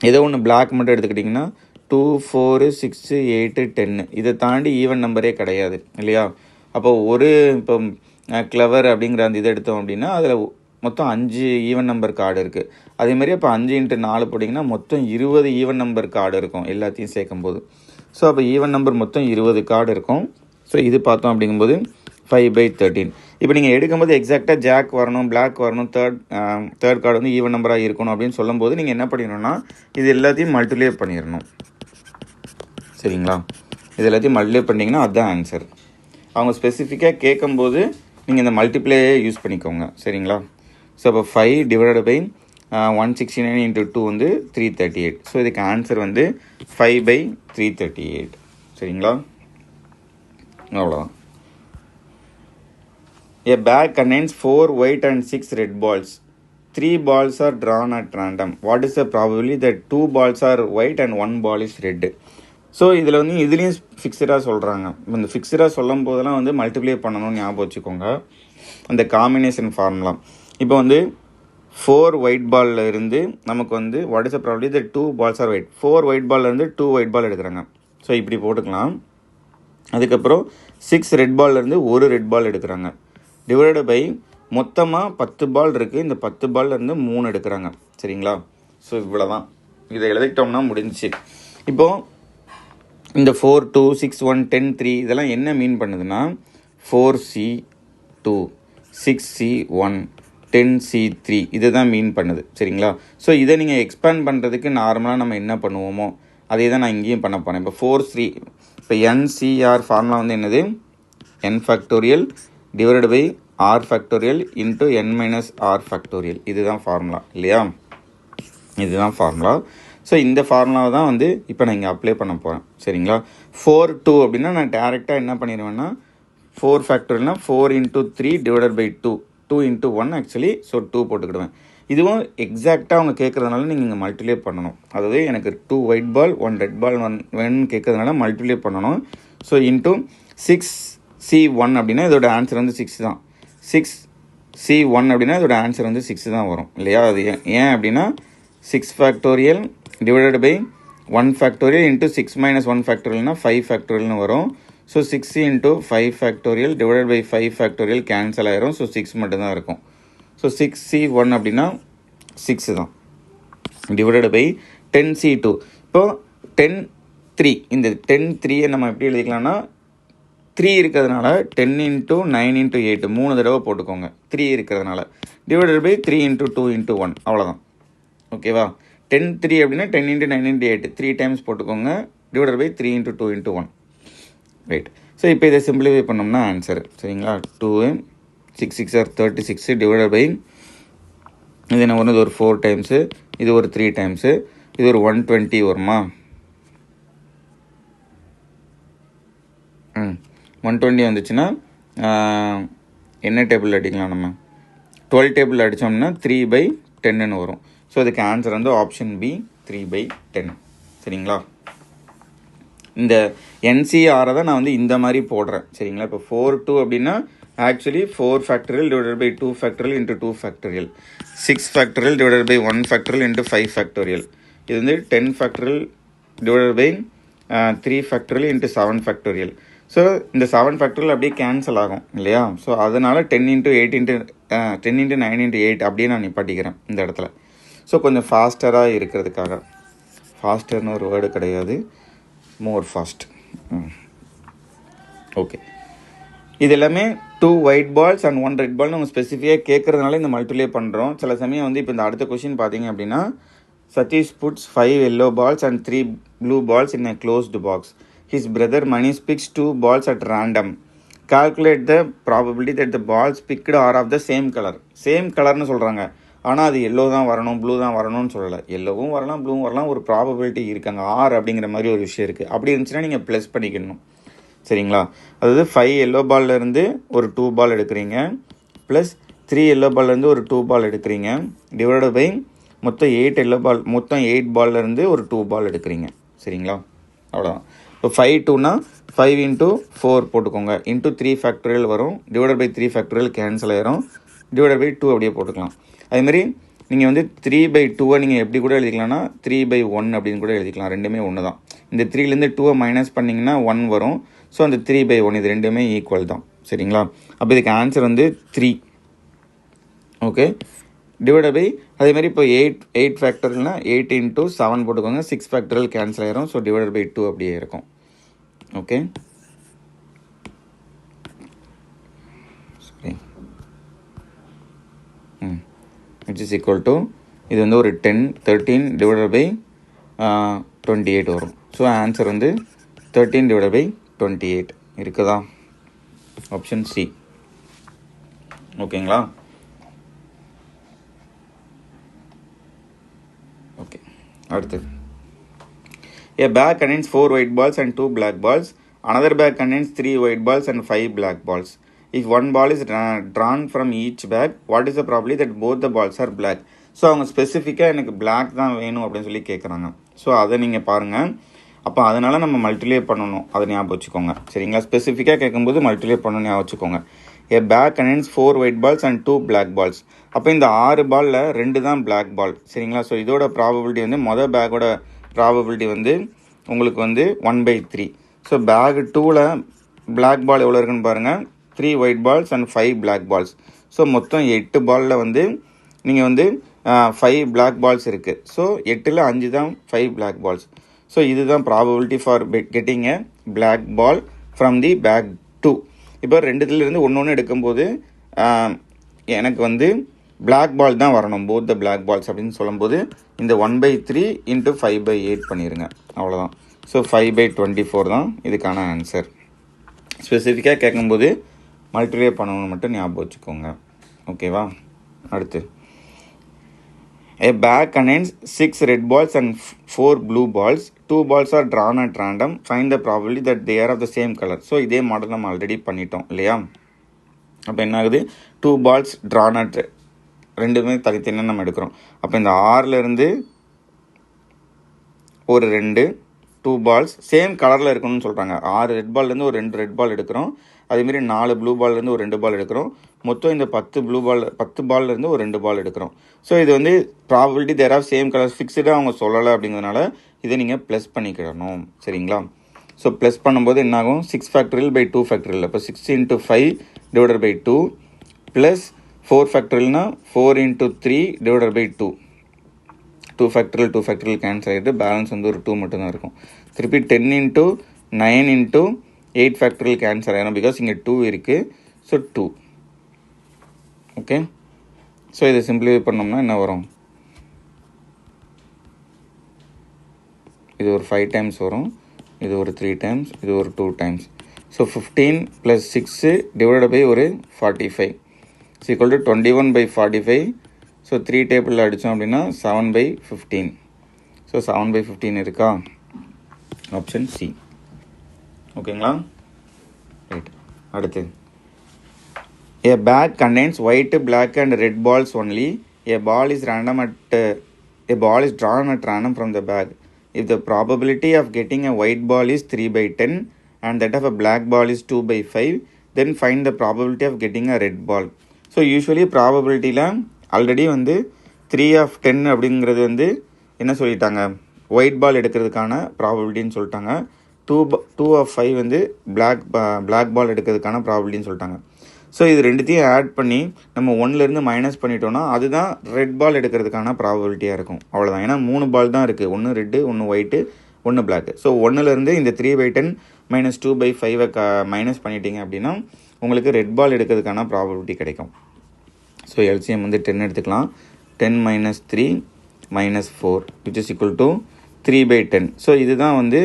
ஏதோ ஒன்று பிளாக் மட்டும் எடுத்துக்கிட்டிங்கன்னா 2, 4, 6, 8, 10. இதை தாண்டி ஈவன் நம்பரே கிடையாது இல்லையா? அப்போ இப்போ கிளவர் அப்படிங்கிற அந்த இதை எடுத்தோம் அப்படின்னா அதில் மொத்தம் 5 ஈவன் நம்பர் கார்டு இருக்குது. அதேமாதிரி அப்போ 5 × 4 போட்டிங்கன்னா மொத்தம் 20 ஈவன் நம்பர் கார்டு இருக்கும் எல்லாத்தையும் சேர்க்கும்போது. ஸோ அப்போ ஈவன் நம்பர் மொத்தம் 20 கார்டு இருக்கும். ஸோ இது பார்த்தோம் அப்படிங்கும்போது 5/13. இப்போ நீங்கள் எடுக்கும்போது எக்ஸாக்டாக ஜாக் வரணும், பிளாக் வரணும், தேர்ட் கார்டு வந்து ஈவன் நம்பராக இருக்கணும் அப்படின்னு சொல்லும்போது நீங்கள் என்ன பண்ணிடணும்னா இது எல்லாத்தையும் மல்டிப்ளை பண்ணிடணும். சரிங்களா? இது எல்லாத்தையும் மல்டிப்ளை பண்ணிங்கன்னா அதுதான் ஆன்சர். அவங்க ஸ்பெசிஃபிக்காக கேட்கும்போது நீங்கள் இந்த மல்டிப்ளேயே யூஸ் பண்ணிக்கோங்க. சரிங்களா? ஸோ அப்போ 5 ÷ 169 × 2 வந்து 338. ஸோ இதுக்கு ஆன்சர் வந்து 5/338. சரிங்களா? அவ்வளோதான். A bag contains 4 white and 6 red balls. 3 balls are drawn at random. What is the probability that 2 balls are white and 1 ball is red? So இதில் வந்து இதுலேயும் ஃபிக்ஸடாக சொல்கிறாங்க. இந்த ஃபிக்ஸடாக சொல்லும் போதெல்லாம் வந்து மல்டிப்ளை பண்ணணும்னு ஞாபகம் வச்சுக்கோங்க, அந்த காம்பினேஷன் ஃபார்முலா. இப்போ வந்து 4 ஒயிட் பாலில் இருந்து நமக்கு வந்து what is the probability that 2 balls are white. 4 white பாலில் இருந்து 2 ஒயிட் பால் எடுக்கிறாங்க. ஸோ இப்படி போட்டுக்கலாம். அதுக்கப்புறம் 6 ரெட் பால்லேருந்து 1 ரெட் பால் எடுக்கிறாங்க. டிவைடட் பை மொத்தமாக 10 பால் இருக்குது, இந்த 10 பால்லேருந்து 3 எடுக்கிறாங்க. சரிங்களா? ஸோ இவ்வளோ தான். இதை எழுதிட்டோம்னா முடிஞ்சிச்சு. இப்போது இந்த 4, 2, 6, 1, 10, 3 இதெல்லாம் என்ன மீன் பண்ணுதுன்னா 4C2, 6C1, 10C3 இதை தான் மீன் பண்ணுது. சரிங்களா? ஸோ இதை நீங்கள் எக்ஸ்பேண்ட் பண்ணுறதுக்கு நார்மலாக நம்ம என்ன பண்ணுவோமோ அதே தான் நான் இங்கேயும் பண்ண போகிறேன். இப்போ 4C, இப்போ NCR ஃபார்முலா வந்து என்னது? n factorial divided by r factorial into n - r factorial. இதுதான் ஃபார்முலா இல்லையா? இதுதான் ஃபார்முலா. ஸோ இந்த ஃபார்முலாவை தான் வந்து இப்போ நான் இங்கே அப்ளை பண்ண போகிறேன். சரிங்களா? 4, 2 அப்படின்னா நான் டேரெக்டாக என்ன பண்ணிடுவேன்னா 4 ஃபேக்டோரியல்னா 4 × 3 டிவைடட் பை 2, 2 × 1 ஆக்சுவலி. ஸோ 2 போட்டுக்கிடுவேன். இதுவும் எக்ஸாக்டாக அவங்க கேட்குறதுனால நீங்கள் இங்கே மல்டிப்ளை பண்ணணும். அதாவது எனக்கு 2 ஒயிட் பால் 1 ரெட் பால் வேணும்னு கேட்குறதுனால மல்டிப்ளை பண்ணணும். ஸோ இன்ட்டு 6C1 அப்படின்னா இதோட ஆன்சர் வந்து 6 தான். 6C1 அப்படின்னா இதோட ஆன்சர் வந்து 6 தான் வரும் இல்லையா? அது ஏன் அப்படின்னா 6 factorial divided by 1 factorial into 6 - 1 ஃபேக்டோரியல்னா 5 ஃபேக்டோரியல்னு வரும். So 6 × 5 factorial divided by 5 factorial cancel ஆயிரும். ஸோ 6 மட்டும்தான் இருக்கும். ஸோ 6C1 அப்படின்னா 6 தான் டிவைடட் பை 10C2. இப்போது 10(3) இந்த 10(3) நம்ம எப்படி எழுதிக்கலாம்னா 3 இருக்கிறதுனால 10 × 9 × 8 3 தடவை போட்டுக்கோங்க 3 இருக்கிறதுனால டிவைடட் பை 3 × 2 × 1 அவ்வளோதான். ஓகேவா? 10(3) அப்படின்னா 10 × 9 × 8 3 டைம்ஸ் போட்டுக்கோங்க டிவைடட் பை 3 × 2 × 1. ரைட். ஸோ இப்போ இதை சிம்பிளிஃபை பண்ணோம்னா ஆன்சர். சரிங்களா? 2 6 6 are 36 டிவைடட் பை இது என்ன வரும்? இது ஒரு 4 டைம்ஸு, இது ஒரு 3 டைம்ஸு, இது ஒரு 120 வருமா? 120 வந்துச்சுன்னா என்ன டேபிள் அடிக்கலாம்? நம்ம 12 டேபிள் அடித்தோம்னா 3/10ன்னு வரும். ஸோ அதுக்கு ஆன்சர் வந்து ஆப்ஷன் பி 3/10. சரிங்களா. இந்த என்சிஆரை தான் நான் வந்து இந்த மாதிரி போடுறேன் சரிங்களா. இப்போ 4 2 அப்படின்னா actually 4 factorial divided by 2 factorial into 2 factorial, 6 factorial divided by 1 factorial into 5 factorial, இது வந்து 10 factorial divided by 3 factorial into 7 factorial. So இந்த 7 ஃபேக்டரியல் அப்படியே கேன்சல் ஆகும் இல்லையா. ஸோ அதனால் 10 இன்ட்டு 8 இன்ட்டு 10 இன்ட்டு 9 இன்ட்டு 8 அப்படியே நான் நிப்பாட்டிக்கிறேன் இந்த இடத்துல. ஸோ கொஞ்சம் ஃபாஸ்டராக இருக்கிறதுக்காக, ஃபாஸ்டர்னு ஒரு வேர்டு கிடையாது, மோர் ஃபாஸ்ட். ஓகே, இது எல்லாமே 2 white balls and 1 red ball நம்ம ஸ்பெசிஃபிக்காக கேட்குறதுனால இந்த மல்டிப்ளை பண்ணுறோம். சில சமயம் வந்து இப்போ இந்த அடுத்த கொஷின் பார்த்தீங்க அப்படின்னா, Satish puts 5 yellow balls and 3 blue balls in a closed box. His brother Manish picks 2 balls at random. Calculate the probability that the balls picked are of the same color. Same கலர்னு சொல்கிறாங்க, ஆனால் அது yellow தான் வரணும் blue தான் வரணும்னு சொல்லலை. எல்லோவும் வரலாம் ப்ளூவும் வரலாம், ஒரு ப்ராபபிலிட்டி இருக்காங்க, ஆர் அப்படிங்கிற மாதிரி ஒரு விஷயம் இருக்குது. அப்படி இருந்துச்சுன்னா நீங்கள் ப்ளஸ் பண்ணிக்கணும் சரிங்களா. அதாவது 5 yellow பால்லேருந்து ஒரு 2 பால் எடுக்கிறீங்க, ப்ளஸ் 3 yellow பால்லேருந்து ஒரு 2 பால் எடுக்கிறீங்க, டிவைடட் பை மொத்தம் 8 yellow பால், மொத்தம் 8 பால்லேருந்து ஒரு 2 பால் எடுக்கிறீங்க சரிங்களா. அவ்வளோதான். இப்போ 5 2னா 5 இன்ட்டு 4 போட்டுக்கோங்க, இன்ட்டு 3 ஃபேக்டரியல் வரும், டிவைடட் பை 3 ஃபேக்டரியல் கேன்சல் ஆயிரும், டிவைடட் பை 2 அப்படியே போட்டுக்கலாம். அதேமாதிரி நீங்கள் வந்து 3/2 நீங்கள் எப்படி கூட எழுதிக்கலாம்னா 3/1 அப்படின்னு கூட எழுதிக்கலாம், ரெண்டுமே ஒன்று தான். இந்த 3லேருந்து 2 மைனஸ் பண்ணிங்கன்னா 1 வரும். ஸோ அந்த 3/1 இது ரெண்டுமே ஈக்குவல் தான் சரிங்களா. அப்போ இதுக்கு ஆன்சர் வந்து 3. ஓகே, டிவைடட் பை அதேமாதிரி இப்போ 8 ஃபேக்டரியல்னா 8 இன்ட்டு 7 போட்டுக்கோங்க, 6 ஃபேக்டரியல் கேன்சல் ஆயிரும். ஸோ டிவைடட் பை 2 அப்படியே இருக்கும். ஓகே, சரி, விச் இஸ் ஈக்குவல் டு இது வந்து ஒரு 13 டிவைடட் பை 28 வரும். ஸோ ஆன்சர் வந்து 13 டிவைடட் பை 28 இருக்குதா, ஆப்ஷன் சி. ஓகேங்களா. ஓகே, அடுத்து a bag contains 4 white balls and 2 black balls. Another bag contains 3 white balls and 5 black balls. If one ball is drawn from each bag, what is the probability that both the balls are black? So அவங்க ஸ்பெசிஃபிக்காக எனக்கு black தான் வேணும் அப்படின்னு சொல்லி கேட்குறாங்க. So அதை நீங்கள் பாருங்கள். அப்போ அதனால் நம்ம மல்டிப்ளை பண்ணணும், அதை ஞாபகம் வச்சுக்கோங்க சரிங்களா. ஸ்பெசிஃபிக்காக கேட்கும்போது மல்டிப்ளை பண்ணணும் ஞாபகம் வச்சுக்கோங்க. a bag contains 4 white balls and 2 black balls. அப்போ இந்த 6 பாலில் 2 தான் பிளாக் பால் சரிங்களா. ஸோ இதோட ப்ராபபிலிட்டி வந்து மொதல் பேக்கோட ப்ராபபிலிட்டி வந்து உங்களுக்கு வந்து 1/3. ஸோ பேக் 2ல் பிளாக் பால் எவ்வளோ இருக்குன்னு பாருங்கள், 3 white balls and 5 black balls. So மொத்தம் 8 பாலில் வந்து நீங்கள் வந்து 5 பிளாக் பால்ஸ் இருக்குது. ஸோ 8ல் 5 தான் 5 பிளாக் பால்ஸ். ஸோ இதுதான் probability for getting a black ball from the bag 2. இப்போ ரெண்டுத்துலேருந்து ஒன்று எடுக்கும்போது எனக்கு வந்து பிளாக் பால் தான் வரணும், போத் த பிளாக் பால்ஸ் அப்படின்னு சொல்லும்போது இந்த 1/3 இன்ட்டு 5/8 பண்ணிடுங்க, அவ்வளோதான். ஸோ 5/24 தான் இதுக்கான ஆன்சர். ஸ்பெசிஃபிக்காக கேட்கும்போது மல்டிப்ளை பண்ணணும்னு மட்டும் ஞாபகம் வச்சுக்கோங்க. ஓகேவா. அடுத்து a bag contains 6 red balls and 4 blue balls. 2 balls are drawn at random. Find the probability that they are of the same color. So இதே மாடல் நம்ம ஆல்ரெடி பண்ணிட்டோம் இல்லையா. அப்போ என்ன ஆகுது, 2 balls drawn at, ரெண்டுமே தனித்தனியாக நம்ம எடுக்கிறோம். அப்போ இந்த 6லேருந்து ஒரு 2 பால்ஸ் சேம் கலரில் இருக்கணும்னு சொல்கிறாங்க. 6 ரெட் பால்லேருந்து ஒரு 2 ரெட் பால் எடுக்கிறோம். அதேமாரி 4 ப்ளூ பால்லேருந்து ஒரு 2 பால் எடுக்கிறோம். மொத்தம் இந்த 10 பால்லேருந்து ஒரு 2 பால் எடுக்கிறோம். ஸோ இது வந்து probability there of same colours ஃபிக்ஸ்டாக அவங்க சொல்லலை அப்படிங்கிறதுனால இதை நீங்கள் ப்ளஸ் பண்ணிக்கிடணும் சரிங்களா. ஸோ ப்ளஸ் பண்ணும்போது என்னாகும், 6 ஃபேக்டரியல் பை 2 ஃபேக்டரியல். இப்போ 6 இன்ட்டு 5 டிவைடட் பை 2 ப்ளஸ் 4 ஃபேக்டரியல்னா 4 into 3 divided by 2. 2 factorial cancel ஆகிட்டு பேலன்ஸ் வந்து ஒரு 2 மட்டும்தான் இருக்கும். திருப்பி 10 இன்ட்டு 9 இன்ட்டு 8 ஃபேக்டரியல் கேன்சல் ஆகிடும், பிகாஸ் இங்கே 2 இருக்குது. ஸோ 2. ஓகே. ஸோ இதை சிம்பிளிஃபை பண்ணோம்னா என்ன வரும், இது ஒரு 5 டைம்ஸ் வரும், இது ஒரு 3 டைம்ஸ், இது ஒரு 2 டைம்ஸ். ஸோ 15 + 6 டிவைடட் பை ஒரு 45 இஸ் ஈக்குவல் டு 21/45. ஸோ 3 டேபிளில் அடித்தோம் அப்படின்னா 7/15. ஸோ 7/15 இருக்கா, ஆப்ஷன் சி. ஓகேங்களா. ரைட். அடுத்து a bag contains white, black and red balls only. A ball is drawn at random from the bag. if the probability of getting a white ball is 3/10 and that of a black ball is 2/5, then find the probability of getting a red ball. So usually ப்ராபபிலிட்டியில் already வந்து 3/10 அப்படிங்கிறது வந்து என்ன சொல்லிட்டாங்க, white ball எடுக்கிறதுக்கான ப்ராபபிலிட்டின்னு சொல்லிட்டாங்க. 2/5 வந்து black ball எடுக்கிறதுக்கான ப்ராபபிலிட்டின்னு சொல்லிட்டாங்க. ஸோ இது ரெண்டுத்தையும் ஆட் பண்ணி நம்ம 1லேருந்து மைனஸ் பண்ணிட்டோன்னா அதுதான் ரெட் பால் எடுக்கிறதுக்கான ப்ராபபிலிட்டியாக இருக்கும். அவ்வளோதான். ஏன்னா 3 பால் தான் இருக்குது, ஒன்று ரெட்டு, ஒன்று ஒயிட்டு, ஒன்று பிளாக்கு. ஸோ 1லேருந்து இந்த 3/10 - 2/5 மைனஸ் பண்ணிட்டீங்க அப்படின்னா உங்களுக்கு ரெட் பால் எடுக்கிறதுக்கான ப்ராபபிலிட்டி கிடைக்கும். ஸோ எல்சிஎம் வந்து 10 எடுத்துக்கலாம். 10 - 3 - 4 which is equal to 3/10. So இதுதான் வந்து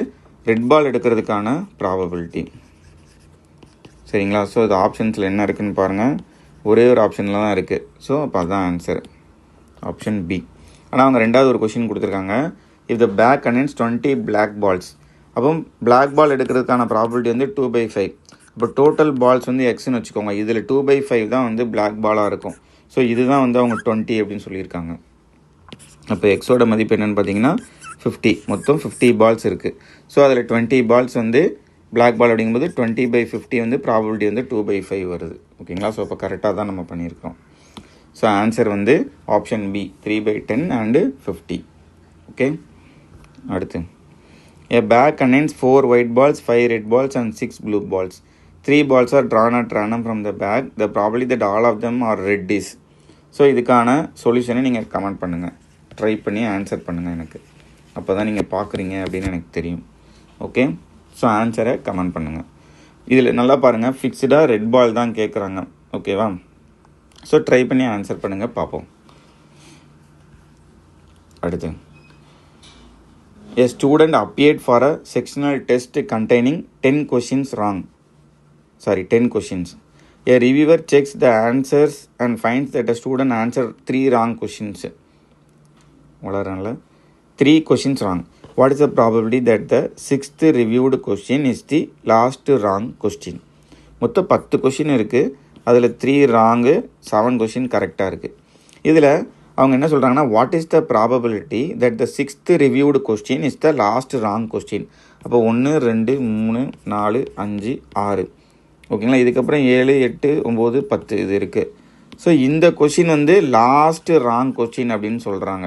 ரெட் பால் எடுக்கிறதுக்கான ப்ராபபிலிட்டி. சரிங்களா? ஸோ இது ஆப்ஷன்ஸில் என்ன இருக்குதுன்னு பாருங்கள். ஒரே ஒரு ஆப்ஷனில் தான் இருக்குது. ஸோ அப்போ அதுதான் ஆன்சர், ஆப்ஷன் பி. ஆனால் அவங்க ரெண்டாவது ஒரு கொஷின் கொடுத்துருக்காங்க. If the bag contains 20 black balls, அப்போ பிளாக் பால் எடுக்கிறதுக்கான ப்ராபபிலிட்டி வந்து 2/5. இப்போ டோட்டல் பால்ஸ் வந்து எக்ஸ்ன்னு வச்சுக்கோங்க. இதில் 2/5 தான் வந்து பிளாக் பாலாக இருக்கும். ஸோ இதுதான் வந்து அவங்க 20 அப்படின்னு சொல்லியிருக்காங்க. அப்போ எக்ஸோட மதிப்பு என்னென்னு பார்த்தீங்கன்னா 50. மொத்தம் 50 பால்ஸ் இருக்குது. ஸோ அதில் 20 பால்ஸ் வந்து பிளாக் பால் அப்படிங்கும்போது 20/50 வந்து ப்ராபபிலிட்டி வந்து 2/5 வருது. ஓகேங்களா? ஸோ அப்போ கரெக்டாக தான் நம்ம பண்ணியிருக்கோம். ஸோ ஆன்சர் வந்து ஆப்ஷன் பி 3/10 and 50. ஓகே, அடுத்து a bag contains 4 white balls, 5 red balls and 6 blue balls. 3 balls are drawn at random from the bag. The probability that all of them are red is. So இதுக்கான சொல்யூஷனை நீங்கள் comment பண்ணுங்கள், try பண்ணி answer பண்ணுங்கள் எனக்கு. அப்போ தான் நீங்கள் பார்க்குறீங்க அப்படின்னு எனக்கு தெரியும். ஓகே, ஸோ ஆன்சரை கமெண்ட் பண்ணுங்கள். இதில் நல்லா பாருங்கள், ஃபிக்ஸ்டாக ரெட் பால் தான் கேட்குறாங்க. ஓகேவா? ஸோ ட்ரை பண்ணி ஆன்சர் பண்ணுங்கள், பார்ப்போம். அடுத்து, a student appeared for a sectional test containing 10 questions. A reviewer checks the answers and finds that a student answered 3 wrong questions. 3 questions wrong. What is the probability that the 6th reviewed question is the last wrong question? மொத்தம் 10 question இருக்குது. அதில் 3 wrong, 7 question கரெக்டாக இருக்குது. இதில் அவங்க என்ன சொல்கிறாங்கன்னா, what is the probability that the 6th reviewed question is the last wrong question. அப்போ 1 2 3 4 5 6 ஓகேங்களா. இதுக்கப்புறம் 7 8 9 10 இது இருக்குது. ஸோ இந்த கொஷின் வந்து லாஸ்ட் ராங் கொஸ்டின் அப்படின்னு சொல்கிறாங்க.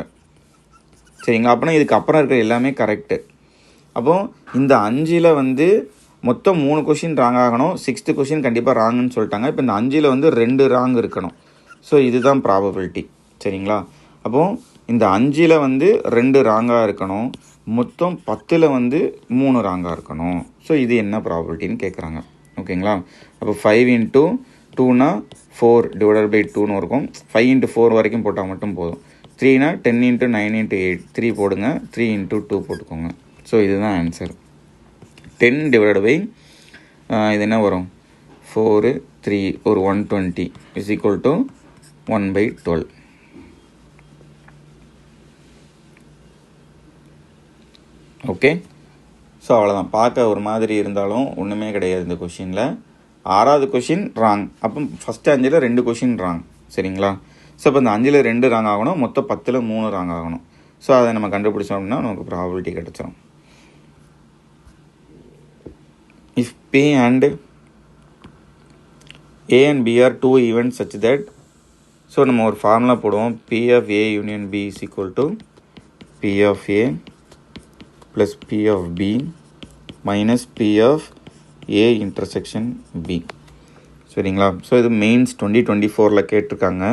சரிங்களா? அப்போனா இதுக்கப்புறம் இருக்கிற எல்லாமே கரெக்டு. அப்போது இந்த 5ல் வந்து மொத்தம் 3 கொஷின் ராங் ஆகணும், 6th கொஷின் கண்டிப்பாக ராங்குன்னு சொல்லிட்டாங்க. இப்போ இந்த 5ல் வந்து 2 ராங் இருக்கணும். ஸோ இதுதான் ப்ராபபிலிட்டி. சரிங்களா? அப்போது இந்த 5ல் வந்து 2 ராங்காக இருக்கணும், மொத்தம் 10ல் வந்து 3 ராங்காக இருக்கணும். ஸோ இது என்ன ப்ராபபிலிட்டின்னு கேட்குறாங்க. ஓகேங்களா? அப்போ 5 × 2 4 / 2ன்னு இருக்கும். 5 × 4 வரைக்கும் போட்டால் மட்டும் போதும். 3 10 × 9 × 8 3 போடுங்க, 3 × 2 போட்டுக்கோங்க. ஸோ இதுதான் ஆன்சர். 10 / இது என்ன வரும், 4 3 ஒரு 120 is equal to 1/12. Okay, so அவ்வளோதான். பார்க்க ஒரு மாதிரி இருந்தாலும் ஒன்றுமே கிடையாது இந்த கொஷினில். 6வது கொஷின் ராங். அப்போ ஃபஸ்ட்டு 5ல் 2 கொஷின் ராங். சரிங்களா? ஸோ இப்போ இந்த 5ல் 2 ராங் ஆகணும், மொத்தம் 10ல் 3 ராங் ஆகணும். ஸோ அதை நம்ம கண்டுபிடிச்சோம் அப்படின்னா நமக்கு ப்ராபபிலிட்டி கிடச்சிரும். If P and A and B are 2 events such that, so நம்ம ஒரு ஃபார்முலா போடுவோம். P of A union B is equal to P of A plus P of B minus P of A intersection B. சரிங்களா? So இது mains 2024 கேட்டிருக்காங்க.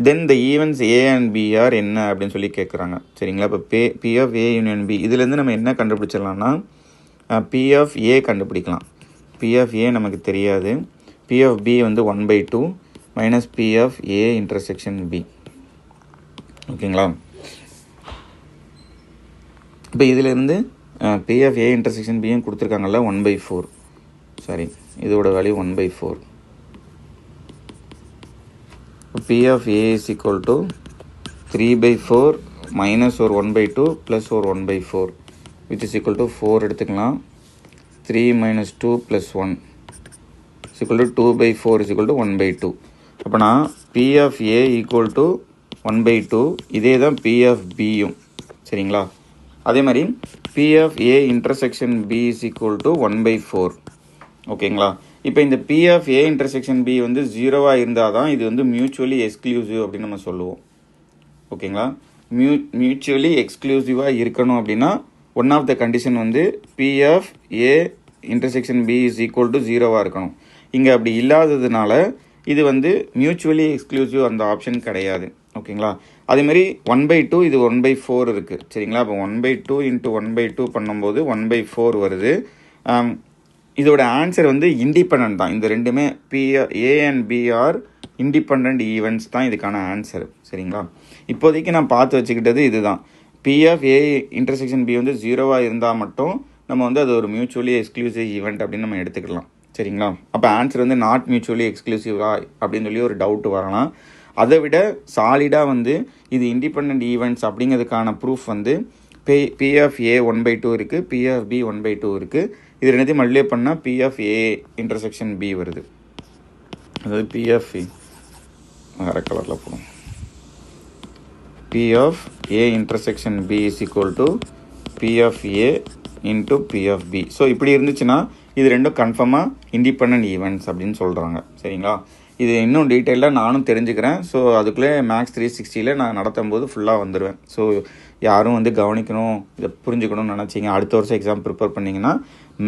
Then the events A and B are என்ன அப்படின்னு சொல்லி கேட்குறாங்க. சரிங்களா? இப்போ P of A union B இதுலேருந்து நம்ம என்ன கண்டுபிடிச்சிடலாம்னா P of A கண்டுபிடிக்கலாம். P of A நமக்கு தெரியாது. P of B வந்து 1/2 minus P of A intersection B. ஓகேங்களா? இப்போ இதிலேருந்து P of A intersection B கொடுத்துருக்காங்கல்ல 1/4. Sorry, இதோட value 1/4. P of A is equal to 3/4 minus ஒரு 1/2 plus ஒரு 1/4 which is equal to 4 எடுத்துக்கலாம். 3 minus 2 plus 1 is equal to 2/4 is equal to 1/2. அப்போனா P of A equal to 1/2. இதே தான் P of Bயும். சரிங்களா. அதே மாதிரி P(A) intersection B is equal to 1/4. ஓகேங்களா. இப்போ இந்த P(A) இன்டர்செக்ஷன் B வந்து 0வாக இருந்தால் தான் இது வந்து மியூச்சுவலி எக்ஸ்க்ளூசிவ் அப்படின்னு நம்ம சொல்லுவோம். ஓகேங்களா. மியூச்சுவலி எக்ஸ்க்ளூசிவாக இருக்கணும் அப்படின்னா ஒன் ஆஃப் த கண்டிஷன் வந்து P(A) intersection B is equal to 0வாக இருக்கணும். இங்கே அப்படி இல்லாததுனால இது வந்து மியூச்சுவலி எக்ஸ்க்ளூசிவ் அந்த ஆப்ஷன் கிடையாது. ஓகேங்களா. அதேமாதிரி 1/2 இது 1/4 இருக்குது. சரிங்களா. அப்போ 1/2 × 1/2 பண்ணும்போது 1/4 வருது. இதோட ஆன்சர் வந்து இண்டிபெண்ட் தான். இந்த ரெண்டுமே A and B R independent events தான் இதுக்கான ஆன்சர். சரிங்களா. இப்போதைக்கு நான் பார்த்து வச்சுக்கிட்டது இதுதான். P(A) இன்டர்செக்ஷன் B வந்து 0வாக இருந்தால் மட்டும் நம்ம வந்து அது ஒரு மியூச்சுவலி எக்ஸ்க்ளூசிவ் ஈவெண்ட் அப்படின்னு நம்ம எடுத்துக்கலாம். சரிங்களா. அப்போ ஆன்சர் வந்து நாட் மியூச்சுவலி எக்ஸ்க்ளூசிவா அப்படின்னு சொல்லி ஒரு டவுட் வரலாம். அதை விட சாலிடாக வந்து இது இண்டிபெண்ட் ஈவெண்ட்ஸ் அப்படிங்கிறதுக்கான ப்ரூஃப் வந்து P(A) 1/2 இருக்குது, P(B) 1/2 இருக்குது. இது ரெண்டுத்தையும் மல்டிப்ளை பண்ணால் P(A) இன்டர்செக்ஷன் B வருது. அதாவது P(A) வேறு கலரில் போடும். P(A) intersection B is equal to P(A) into P(B). So இப்படி இருந்துச்சுன்னா இது ரெண்டும் கன்ஃபார்மாக இண்டிபெண்ட் ஈவெண்ட்ஸ் அப்படின்னு சொல்கிறாங்க. சரிங்களா. இது இன்னும் டீட்டெயிலாக நானும் தெரிஞ்சுக்கிறேன். ஸோ அதுக்குள்ளே மேக்ஸ் 360 நான் நடத்தும் போது ஃபுல்லாக வந்துடுவேன். ஸோ யாரும் வந்து கவனிக்கணும், இதை புரிஞ்சுக்கணும்னு நினச்சிங்க அடுத்த வருஷம் எக்ஸாம் ப்ரிப்பேர் பண்ணிங்கன்னா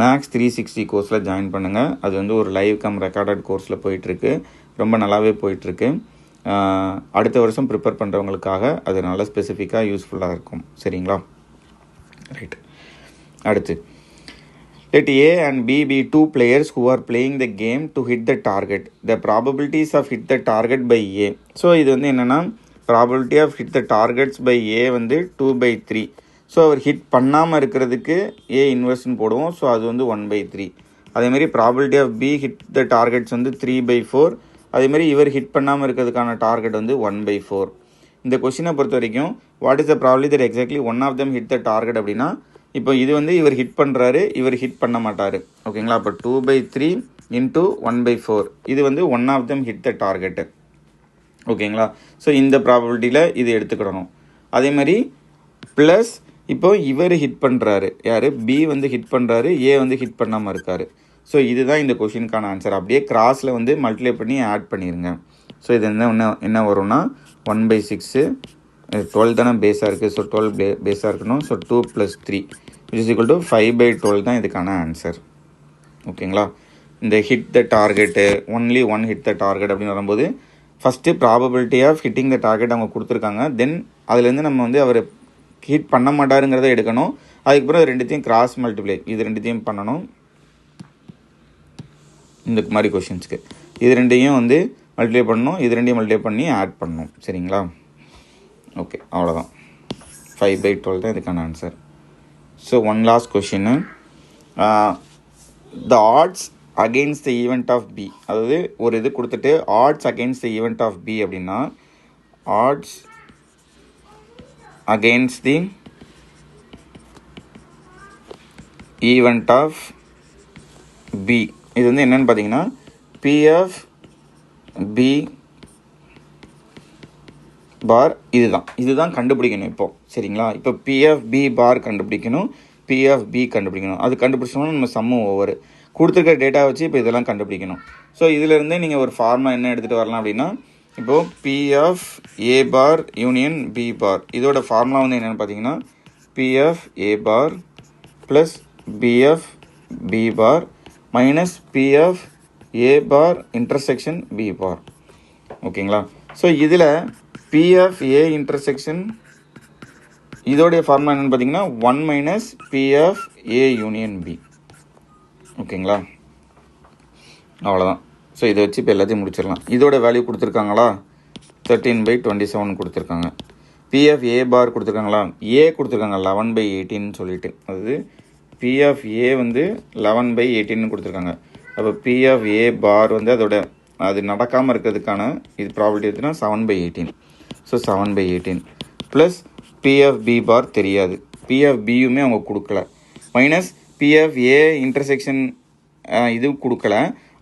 மேக்ஸ் 360 கோர்ஸில் ஜாயின் பண்ணுங்கள். அது வந்து ஒரு லைவ் ரெக்கார்டட் கோர்ஸில் போயிட்டுருக்கு. ரொம்ப நல்லாவே போயிட்டுருக்கு. அடுத்த வருஷம் ப்ரிப்பேர் பண்ணுறவங்களுக்காக அது நல்லா ஸ்பெசிஃபிக்காக யூஸ்ஃபுல்லாக இருக்கும். சரிங்களா. ரைட். அடுத்து let A and B be two players who are playing the game to hit the target. The probabilities of hit the target by A. So இது வந்து என்னென்னா probability of hit the targets by A வந்து 2/3. So அவர் hit பண்ணாமல் இருக்கிறதுக்கு A இன்வெர்ஸ்ன்னு போடுவோம். So அது வந்து 1/3. அதேமாதிரி probability of B hit the targets வந்து 3/4. அதேமாதிரி இவர் ஹிட் பண்ணாமல் இருக்கிறதுக்கான டார்கெட் வந்து 1/4. இந்த கொஸ்டினை பொறுத்த வரைக்கும் what is the probability that exactly one of them hit the target அப்படின்னா இப்போ இது வந்து இவர் ஹிட் பண்ணுறாரு, இவர் ஹிட் பண்ண மாட்டார். ஓகேங்களா. அப்போ 2/3 × 1/4 இது வந்து one of them hit the target. ஓகேங்களா. ஸோ இந்த ப்ராபபிலிட்டியில் இது எடுத்துக்கிடணும். அதே மாதிரி ப்ளஸ் இப்போ இவர் ஹிட் பண்ணுறாரு, யார் B வந்து ஹிட் பண்ணுறாரு, A வந்து ஹிட் பண்ணாமல் இருக்கார். ஸோ இதுதான் இந்த கொஷினுக்கான ஆன்சர். அப்படியே கிராஸில் வந்து மல்டிப்ளை பண்ணி ஆட் பண்ணிடுங்க. ஸோ இது என்ன வரும்னா 1/6 12 தானே பேஸாக இருக்குது. ஸோ 12 பேஸாக இருக்கணும். ஸோ 2 + 3 இஸ் ஈக்குவல் டு 5/12 தான் இதுக்கான ஆன்சர். ஓகேங்களா. இந்த hit the target only one hit the target அப்படின்னு வரும்போது first probability of hitting the target அவங்க கொடுத்துருக்காங்க. தென் அதுலேருந்து நம்ம வந்து அவர் ஹிட் பண்ண மாட்டாருங்கிறத எடுக்கணும். அதுக்கப்புறம் ரெண்டுத்தையும் கிராஸ் மல்டிப்ளை இது ரெண்டுத்தையும் பண்ணணும். இந்த மாதிரி கொஷின்ஸ்க்கு இது ரெண்டையும் வந்து மல்டிப்ளை பண்ணணும், இது ரெண்டையும் மல்டிப்ளை பண்ணி ஆட் பண்ணணும். சரிங்களா. ஓகே, அவ்வளோதான். 5/12 தான் இதுக்கான ஆன்சர். ஸோ ஒன் லாஸ்ட் கொஷின்னு, the odds against the event of B. அதாவது ஒரு இது கொடுத்துட்டு odds against the event of B அப்படின்னா odds against the event of B. இது வந்து என்னென்னு பார்த்தீங்கன்னா P(B) பார் இதுதான் கண்டுபிடிக்கணும் இப்போ. சரிங்களா. இப்போ P(B) பார் கண்டுபிடிக்கணும், P(B) கண்டுபிடிக்கணும். அது கண்டுபிடிச்சோம்னா நம்ம சம்மு ஓவர் கொடுத்துருக்க டேட்டா வச்சு இப்போ இதெல்லாம் கண்டுபிடிக்கணும். ஸோ இதிலேருந்தே நீங்கள் ஒரு ஃபார்முலா என்ன எடுத்துகிட்டு வரலாம் அப்படின்னா இப்போது P(A) பார் யூனியன் B பார் இதோட ஃபார்முலா வந்து என்னென்னு பார்த்தீங்கன்னா P(A) bar plus B(B) bar minus P(A) bar intersection B bar. ஓகேங்களா. ஸோ இதில் P(A) இன்டர்செக்ஷன் இதோடைய ஃபார்முலா என்னென்னு பார்த்தீங்கன்னா 1 - P(A) யூனியன் B. ஓகேங்களா. அவ்வளோதான். ஸோ இதை வச்சு இப்போ எல்லாத்தையும் முடிச்சிடலாம். இதோட வேல்யூ கொடுத்துருக்காங்களா 13/27 கொடுத்துருக்காங்க. P(A) பார் கொடுத்துருக்காங்களா, A கொடுத்துருக்காங்க 11/18 சொல்லிட்டு, அதாவது P(A) வந்து 11/18 கொடுத்துருக்காங்க. அப்போ P(A) பார் வந்து அதோட அது நடக்காமல் இருக்கிறதுக்கான இது ப்ராபபிலிட்டி எடுத்துனா 7/18. ஸோ 7/18 ப்ளஸ் P(B) பார் தெரியாது, P(B)யுமே அவங்க கொடுக்கல, மைனஸ் P(A) இன்டர்செக்ஷன் இது கொடுக்கல.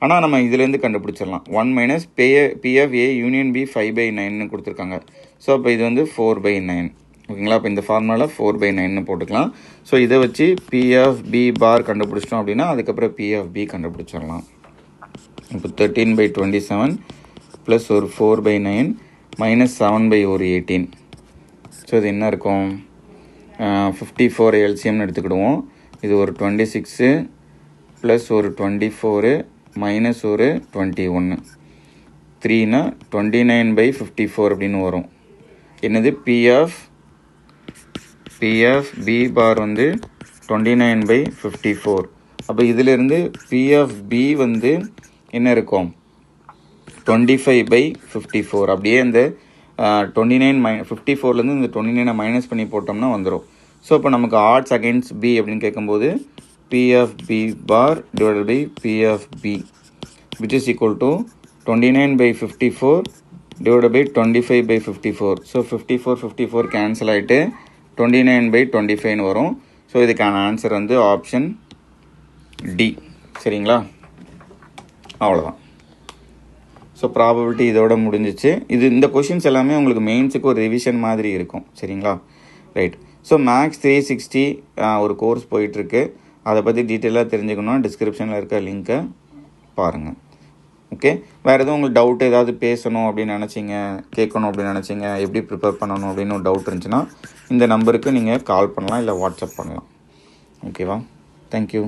ஆனால் நம்ம இதுலேருந்து கண்டுபிடிச்சிடலாம். 1 - P(A) யூனியன் B 5/9 கொடுத்துருக்காங்க. ஸோ அப்போ இது வந்து 4/9. ஓகேங்களா. இப்போ இந்த ஃபார்முலாவில் 4/9 போட்டுக்கலாம். ஸோ இதை வச்சு பி ஆஃப் பி பார் கண்டுபிடிச்சிட்டோம் அப்படின்னா அதுக்கப்புறம் பி ஆஃப் பி கண்டுபிடிச்சிடலாம். இப்போ 13/27 ப்ளஸ் ஒரு 4/9 மைனஸ் 7/18. ஸோ இது என்ன இருக்கும், 54 எல்சிஎம்னு எடுத்துக்கிடுவோம். இது ஒரு 26 ப்ளஸ் ஒரு 24 மைனஸ் ஒரு 21, 3னா 29/54 அப்படின்னு வரும். என்னது பி ஆஃப் பி பார் வந்து 29/54. அப்போ இதிலிருந்து பி ஆஃப் பி வந்து என்ன இருக்கும், 25/54. அப்படியே இந்த 54லேருந்து இந்த 29 மைனஸ் பண்ணி போட்டோம்னா வந்துடும். ஸோ இப்போ நமக்கு ஆட்ஸ் அகெயின்ஸ்ட் பி அப்படின்னு கேட்கும்போது P of B bar divided by P of B which is equal to 29/54 divided by 25/54. So 54 cancel ஆகிட்டு 29/25 வரும். ஸோ இதுக்கான ஆன்சர் வந்து ஆப்ஷன் டி. சரிங்களா, அவ்வளோதான். ஸோ ப்ராபபிலிட்டி இதோட முடிஞ்சிச்சு. இந்த கொஷின்ஸ் எல்லாமே உங்களுக்கு மெயின்ஸுக்கு ஒரு ரிவிஷன் மாதிரி இருக்கும். சரிங்களா, ரைட். ஸோ மேக்ஸ் 360 ஒரு கோர்ஸ் போயிட்டுருக்கு. அதை பற்றி டீட்டெயிலாக தெரிஞ்சுக்கணும்னா டிஸ்கிரிப்ஷனில் இருக்க லிங்க்கை பாருங்கள். ஓகே, வேறு எதுவும் உங்களுக்கு டவுட் ஏதாவது பேசணும் அப்படின்னு நினச்சிங்க, கேட்கணும் அப்படின்னு நினச்சிங்க, எப்படி ப்ரிப்பேர் பண்ணணும் அப்படின்னு ஒரு டவுட் இருந்துச்சுன்னா இந்த நம்பருக்கு நீங்கள் கால் பண்ணலாம், இல்லை வாட்ஸ்அப் பண்ணலாம். ஓகேவா, தேங்க்யூ.